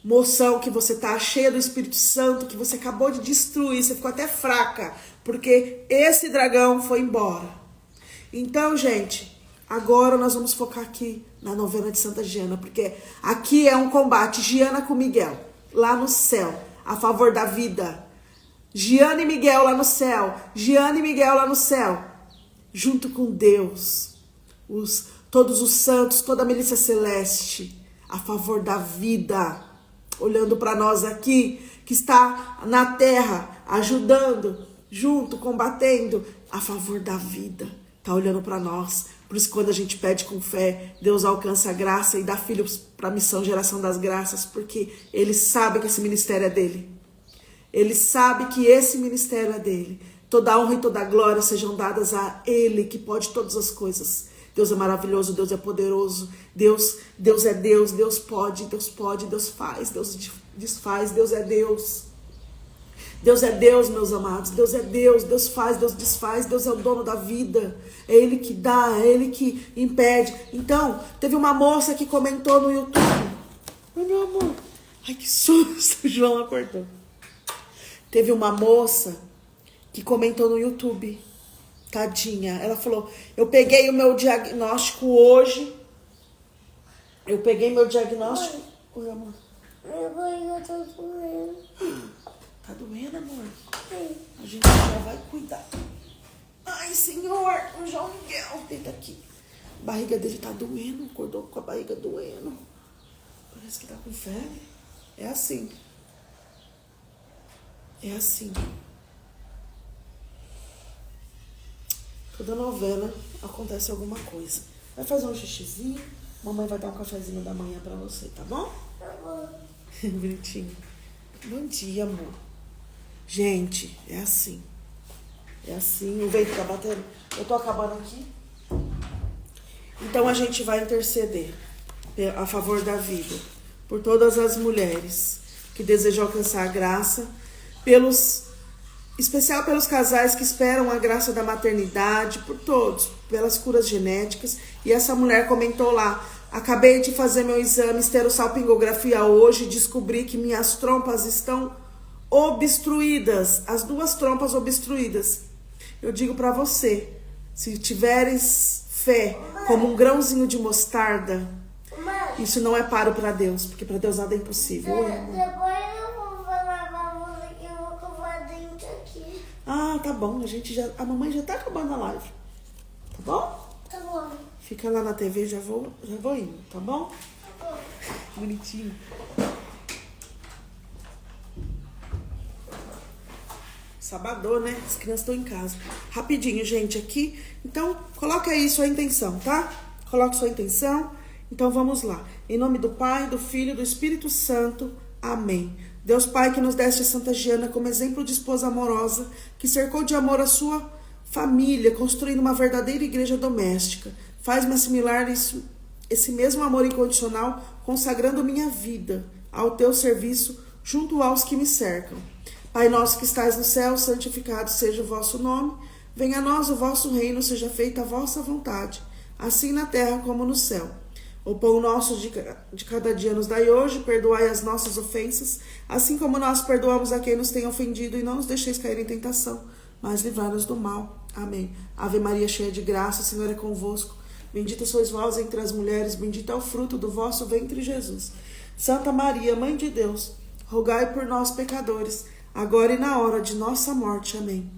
moção que você tá cheia do Espírito Santo, que você acabou de destruir, você ficou até fraca, porque esse dragão foi embora. Então, gente, agora nós vamos focar aqui na novena de Santa Giana, porque aqui é um combate, Giana com Miguel, lá no céu, a favor da vida. Giana e Miguel lá no céu, Giana e Miguel lá no céu, junto com Deus, todos os santos, toda a milícia celeste, a favor da vida, olhando para nós aqui, que está na terra, ajudando, junto, combatendo, a favor da vida, está olhando para nós. Por isso, quando a gente pede com fé, Deus alcança a graça e dá filhos para a missão Geração das Graças, porque Ele sabe que esse ministério é dele. Ele sabe que esse ministério é dele. Toda a honra e toda a glória sejam dadas a Ele, que pode todas as coisas. Deus é maravilhoso, Deus é poderoso, Deus é Deus, Deus pode, Deus faz, Deus desfaz, Deus é Deus. Deus é Deus, meus amados, Deus é Deus, Deus faz, Deus desfaz, Deus é o dono da vida, é Ele que dá, é Ele que impede. Então, teve uma moça que comentou no YouTube, ai meu amor, ai que susto, o João acordou. Teve uma moça que comentou no YouTube, tadinha, ela falou, eu peguei o meu diagnóstico hoje, Oi, amor. Minha barriga tá doendo. Tá doendo, amor? Sim. A gente já vai cuidar. Ai, Senhor, o João Miguel, deita aqui. A barriga dele tá doendo, acordou com a barriga doendo. Parece que tá com febre. É assim. É assim. Toda novena acontece alguma coisa. Vai fazer um xixizinho. Mamãe vai dar um cafezinho da manhã pra você, tá bom? Tá bom. Bonitinho. Bom dia, amor. Gente, é assim. É assim. O vento tá batendo. Eu tô acabando aqui. Então a gente vai interceder a favor da vida. Por todas as mulheres que desejam alcançar a graça. Especial pelos casais que esperam a graça da maternidade. Por todos. Pelas curas genéticas. E essa mulher comentou lá. Acabei de fazer meu exame esterossalpingografia hoje e descobri que minhas trompas estão obstruídas, as 2 trompas obstruídas. Eu digo para você, se tiveres fé como um grãozinho de mostarda, isso não é paro para Deus, porque para Deus nada é impossível. Oi, amor. Depois eu vou falar pra você que eu vou covar dentro aqui. Ah, tá bom, a mamãe já tá acabando a live. Tá bom? Tá bom. Fica lá na TV, já vou indo, tá bom? Tá bom. Bonitinho. Sabadão, né? As crianças estão em casa. Rapidinho, gente, aqui. Então, coloca aí sua intenção, tá? Coloca sua intenção. Então, vamos lá. Em nome do Pai, do Filho e do Espírito Santo. Amém. Deus Pai, que nos deste a Santa Giana como exemplo de esposa amorosa, que cercou de amor a sua família, construindo uma verdadeira igreja doméstica. Faz-me assimilar esse mesmo amor incondicional, consagrando minha vida ao teu serviço junto aos que me cercam. Pai nosso que estais no céu, santificado seja o vosso nome. Venha a nós o vosso reino, seja feita a vossa vontade, assim na terra como no céu. O pão nosso de cada dia nos dai hoje, perdoai as nossas ofensas, assim como nós perdoamos a quem nos tem ofendido, e não nos deixeis cair em tentação, mas livrai-nos do mal. Amém. Ave Maria, cheia de graça, o Senhor é convosco. Bendita sois vós entre as mulheres, bendito é o fruto do vosso ventre, Jesus. Santa Maria, Mãe de Deus, rogai por nós, pecadores, agora e na hora de nossa morte. Amém.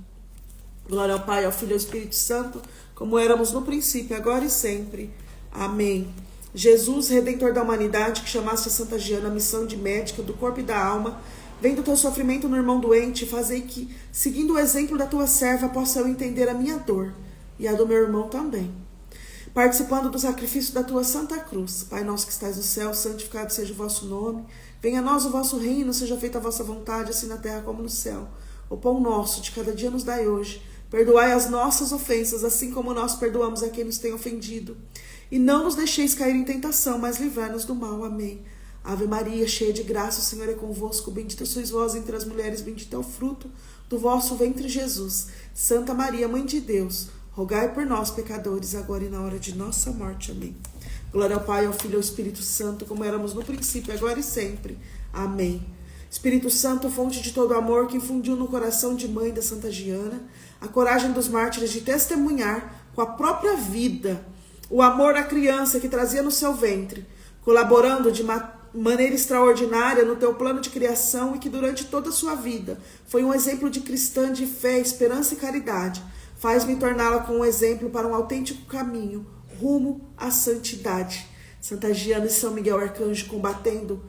Glória ao Pai, ao Filho e ao Espírito Santo, como éramos no princípio, agora e sempre. Amém. Jesus, Redentor da humanidade, que chamaste a Santa Giana a missão de médica do corpo e da alma, vendo o teu sofrimento no irmão doente, fazei que, seguindo o exemplo da tua serva, possa eu entender a minha dor e a do meu irmão também. participando do sacrifício da tua Santa Cruz. Pai nosso que estais no céu, santificado seja o vosso nome. Venha a nós o vosso reino, seja feita a vossa vontade, assim na terra como no céu. O pão nosso de cada dia nos dai hoje. Perdoai as nossas ofensas, assim como nós perdoamos a quem nos tem ofendido. E não nos deixeis cair em tentação, mas livrai-nos do mal. Amém. Ave Maria, cheia de graça, o Senhor é convosco. Bendita sois vós entre as mulheres, bendito é o fruto do vosso ventre, Jesus. Santa Maria, Mãe de Deus, rogai por nós, pecadores, agora e na hora de nossa morte. Amém. Glória ao Pai, ao Filho e ao Espírito Santo, como éramos no princípio, agora e sempre. Amém. Espírito Santo, fonte de todo amor, que infundiu no coração de mãe da Santa Giana a coragem dos mártires de testemunhar com a própria vida o amor à criança que trazia no seu ventre, colaborando de maneira extraordinária no teu plano de criação e que durante toda a sua vida foi um exemplo de cristã de fé, esperança e caridade. Faz-me torná-la com um exemplo para um autêntico caminho, rumo à santidade. Santa Giana e São Miguel Arcanjo combatendo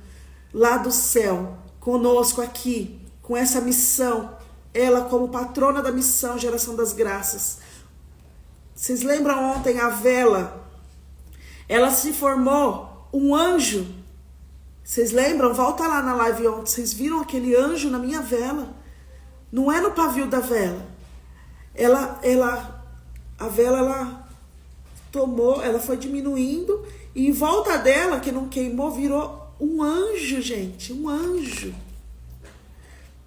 lá do céu, conosco aqui, com essa missão, ela como patrona da missão Geração das Graças. Vocês lembram ontem a vela? Ela se formou um anjo. Vocês lembram? Volta lá na live ontem. Vocês viram aquele anjo na minha vela? Não é no pavio da vela. A vela, ela tomou, ela foi diminuindo e em volta dela, que não queimou, virou um anjo, gente. Um anjo.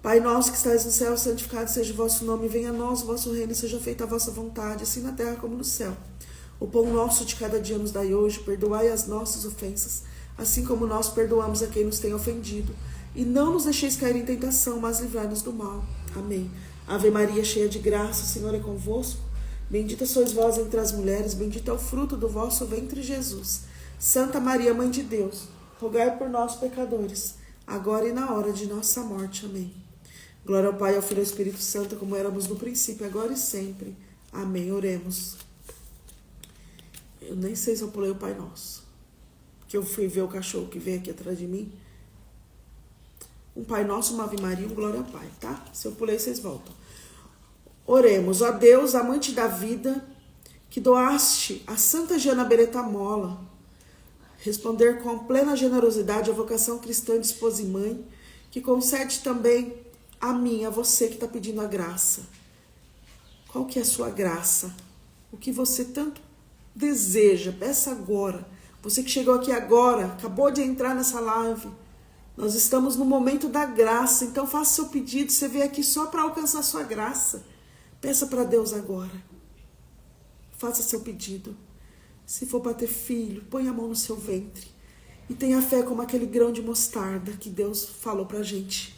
Pai nosso que estais no céu, santificado seja o vosso nome, venha a nós o vosso reino, seja feita a vossa vontade, assim na terra como no céu. O pão nosso de cada dia nos dai hoje, perdoai as nossas ofensas, assim como nós perdoamos a quem nos tem ofendido. E não nos deixeis cair em tentação, mas livrai-nos do mal. Amém. Ave Maria, cheia de graça, o Senhor é convosco. Bendita sois vós entre as mulheres, bendito é o fruto do vosso ventre, Jesus. Santa Maria, Mãe de Deus, rogai por nós, pecadores, agora e na hora de nossa morte. Amém. Glória ao Pai, ao Filho e ao Espírito Santo, como éramos no princípio, agora e sempre. Amém. Oremos. Eu nem sei se eu pulei o Pai Nosso, que eu fui ver o cachorro que veio aqui atrás de mim. Um Pai Nosso, uma Ave Maria, um Glória ao Pai, tá? Se eu pulei, vocês voltam. Oremos. Ó Deus, amante da vida, que doaste a Santa Giana Beretta Molla responder com plena generosidade a vocação cristã de esposa e mãe, que concede também a mim, a você que está pedindo a graça. Qual que é a sua graça? O que você tanto deseja? Peça agora. Você que chegou aqui agora, acabou de entrar nessa live. Nós estamos no momento da graça, então faça seu pedido. Você veio aqui só para alcançar a sua graça. Peça para Deus agora. Faça seu pedido. Se for para ter filho, põe a mão no seu ventre. E tenha fé como aquele grão de mostarda que Deus falou para a gente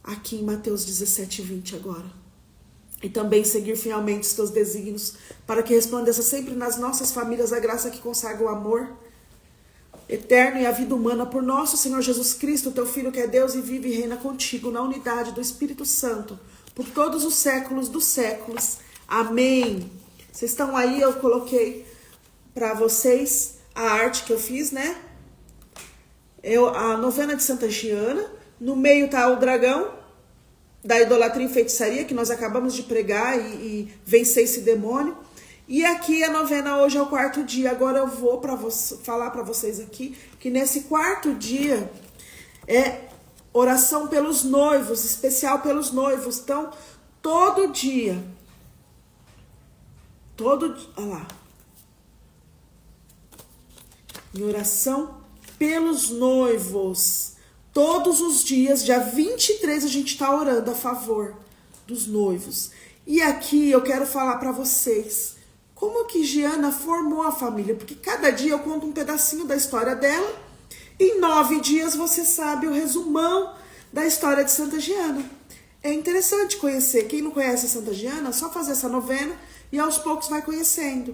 aqui em Mateus 17:20 agora. E também seguir fielmente os teus desígnios, para que resplandeça sempre nas nossas famílias a graça que consagra o amor eterno e a vida humana por nosso Senhor Jesus Cristo, teu Filho que é Deus e vive e reina contigo na unidade do Espírito Santo, por todos os séculos dos séculos. Amém. Vocês estão aí, eu coloquei para vocês a arte que eu fiz, né? A novena de Santa Giana. No meio tá o dragão da idolatria e feitiçaria, que nós acabamos de pregar e vencer esse demônio. E aqui a novena hoje é o 4º dia. Agora eu vou falar para vocês aqui que nesse 4º dia é oração pelos noivos, especial pelos noivos. Então, todo dia, olha lá, em oração pelos noivos. Todos os dias, dia 23, a gente está orando a favor dos noivos. E aqui eu quero falar para vocês como que Giana formou a família. Porque cada dia eu conto um pedacinho da história dela. Em 9 dias você sabe o resumão da história de Santa Giana. É interessante conhecer. Quem não conhece a Santa Giana, só fazer essa novena e aos poucos vai conhecendo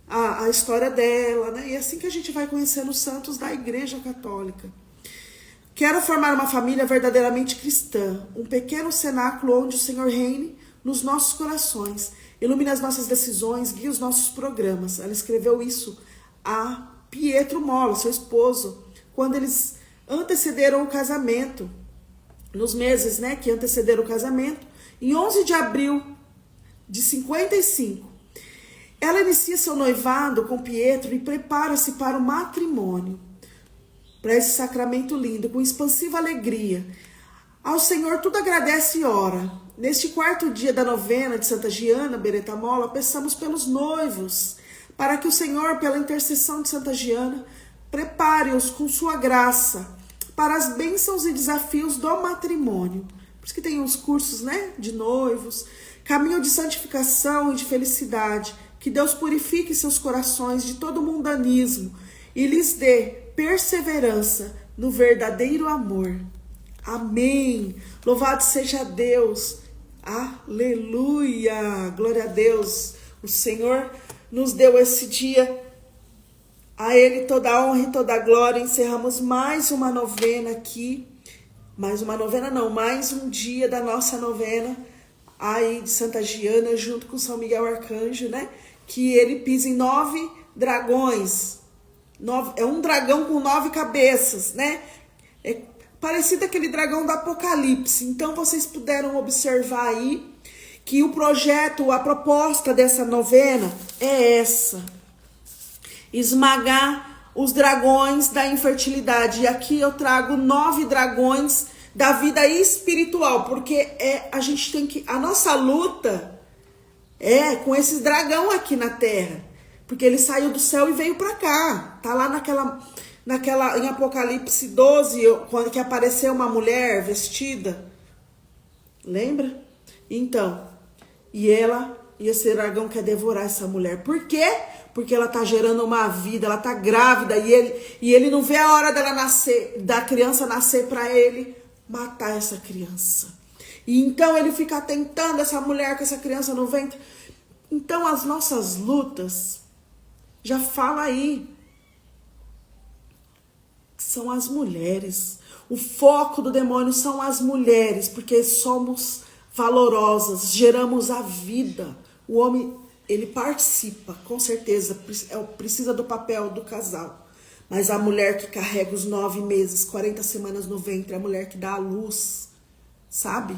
a história dela, né? E é assim que a gente vai conhecendo os santos da Igreja Católica. Quero formar uma família verdadeiramente cristã, um pequeno cenáculo onde o Senhor reine nos nossos corações, ilumine as nossas decisões, guie os nossos programas. Ela escreveu isso a Pietro Molla, seu esposo, quando eles antecederam o casamento, nos meses, né, que antecederam o casamento, em 11 de abril de 55. Ela inicia seu noivado com Pietro e prepara-se para o matrimônio, para esse sacramento lindo, com expansiva alegria. Ao Senhor tudo agradece e ora. Neste quarto dia da novena de Santa Giana Beretta-Molla, peçamos pelos noivos, para que o Senhor, pela intercessão de Santa Giana, prepare-os com sua graça para as bênçãos e desafios do matrimônio. Por isso que tem uns cursos, né, de noivos, caminho de santificação e de felicidade. Que Deus purifique seus corações de todo mundanismo e lhes dê perseverança no verdadeiro amor. Amém. Louvado seja Deus. Aleluia. Glória a Deus. O Senhor nos deu esse dia. A Ele toda a honra e toda a glória. Encerramos mais uma novena aqui. Mais uma novena não, mais um dia da nossa novena aí de Santa Giana, junto com São Miguel Arcanjo, né? Que ele pisa em 9 dragões. É um dragão com 9 cabeças, né? É parecido aquele dragão do Apocalipse. Então, vocês puderam observar aí que o projeto, a proposta dessa novena é essa. Esmagar os dragões da infertilidade. E aqui eu trago 9 dragões da vida espiritual. Porque a gente tem que... A nossa luta é com esses dragão aqui na Terra. Porque ele saiu do céu e veio pra cá. Tá lá em Apocalipse 12, quando que apareceu uma mulher vestida. Lembra? Então, e esse dragão quer devorar essa mulher. Por quê? Porque ela tá gerando uma vida, ela tá grávida e ele não vê a hora dela nascer, da criança nascer para ele matar essa criança. E então ele fica tentando essa mulher com essa criança no ventre. Então as nossas lutas, já fala aí, são as mulheres. O foco do demônio são as mulheres, porque somos valorosas, geramos a vida. O homem, ele participa, com certeza, precisa do papel do casal. Mas a mulher que carrega os 9 meses, 40 semanas no ventre, a mulher que dá a luz, sabe?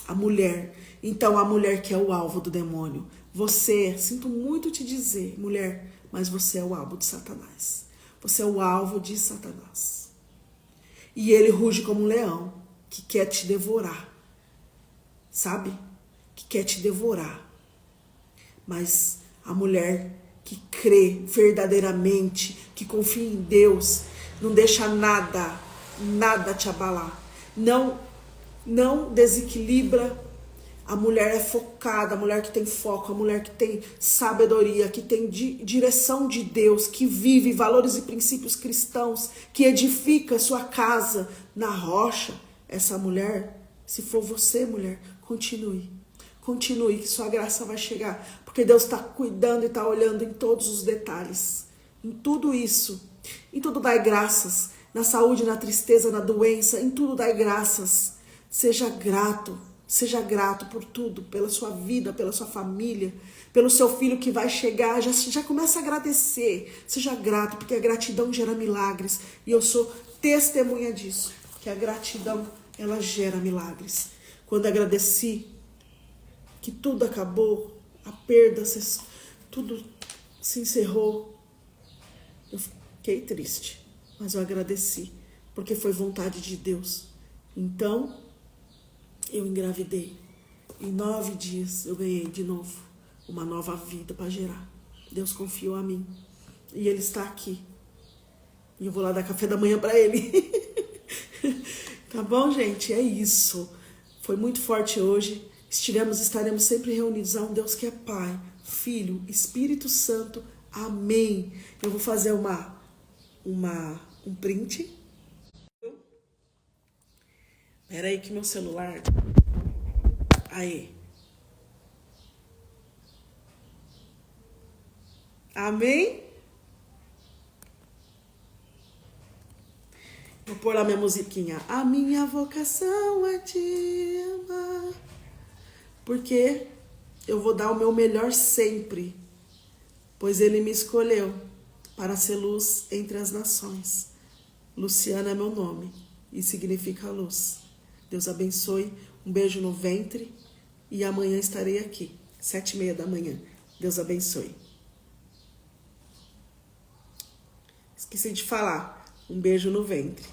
A mulher. Então, a mulher que é o alvo do demônio. Você, sinto muito te dizer, mulher, mas você é o alvo de Satanás. Você é o alvo de Satanás. E ele ruge como um leão, que quer te devorar. Sabe? Que quer te devorar. Mas a mulher que crê verdadeiramente, que confia em Deus, não deixa nada te abalar. Não desequilibra. A mulher é focada, a mulher que tem foco, a mulher que tem sabedoria, que tem direção de Deus, que vive valores e princípios cristãos, que edifica sua casa na rocha. Essa mulher, se for você, mulher, continue, que sua graça vai chegar, porque Deus está cuidando e está olhando em todos os detalhes, em tudo isso, em tudo dai graças, na saúde, na tristeza, na doença, em tudo dai graças. Seja grato por tudo, pela sua vida, pela sua família, pelo seu filho que vai chegar, já começa a agradecer. Seja grato, porque a gratidão gera milagres. E eu sou testemunha disso, que a gratidão, ela gera milagres. Quando agradeci que tudo acabou, a perda, tudo se encerrou, eu fiquei triste, mas eu agradeci, porque foi vontade de Deus. Então, eu engravidei. Em 9 dias eu ganhei de novo uma nova vida para gerar. Deus confiou a mim. E Ele está aqui. E eu vou lá dar café da manhã para Ele. Tá bom, gente? É isso. Foi muito forte hoje. Estaremos sempre reunidos a um Deus que é Pai, Filho, Espírito Santo. Amém. Eu vou fazer um print. Pera aí que meu celular... Aí. Amém? Vou pôr lá minha musiquinha. A minha vocação é te amar. Porque eu vou dar o meu melhor sempre. Pois Ele me escolheu para ser luz entre as nações. Luciana é meu nome e significa luz. Deus abençoe. Um beijo no ventre. E amanhã estarei aqui, 7h30 da manhã. Deus abençoe. Esqueci de falar. Um beijo no ventre.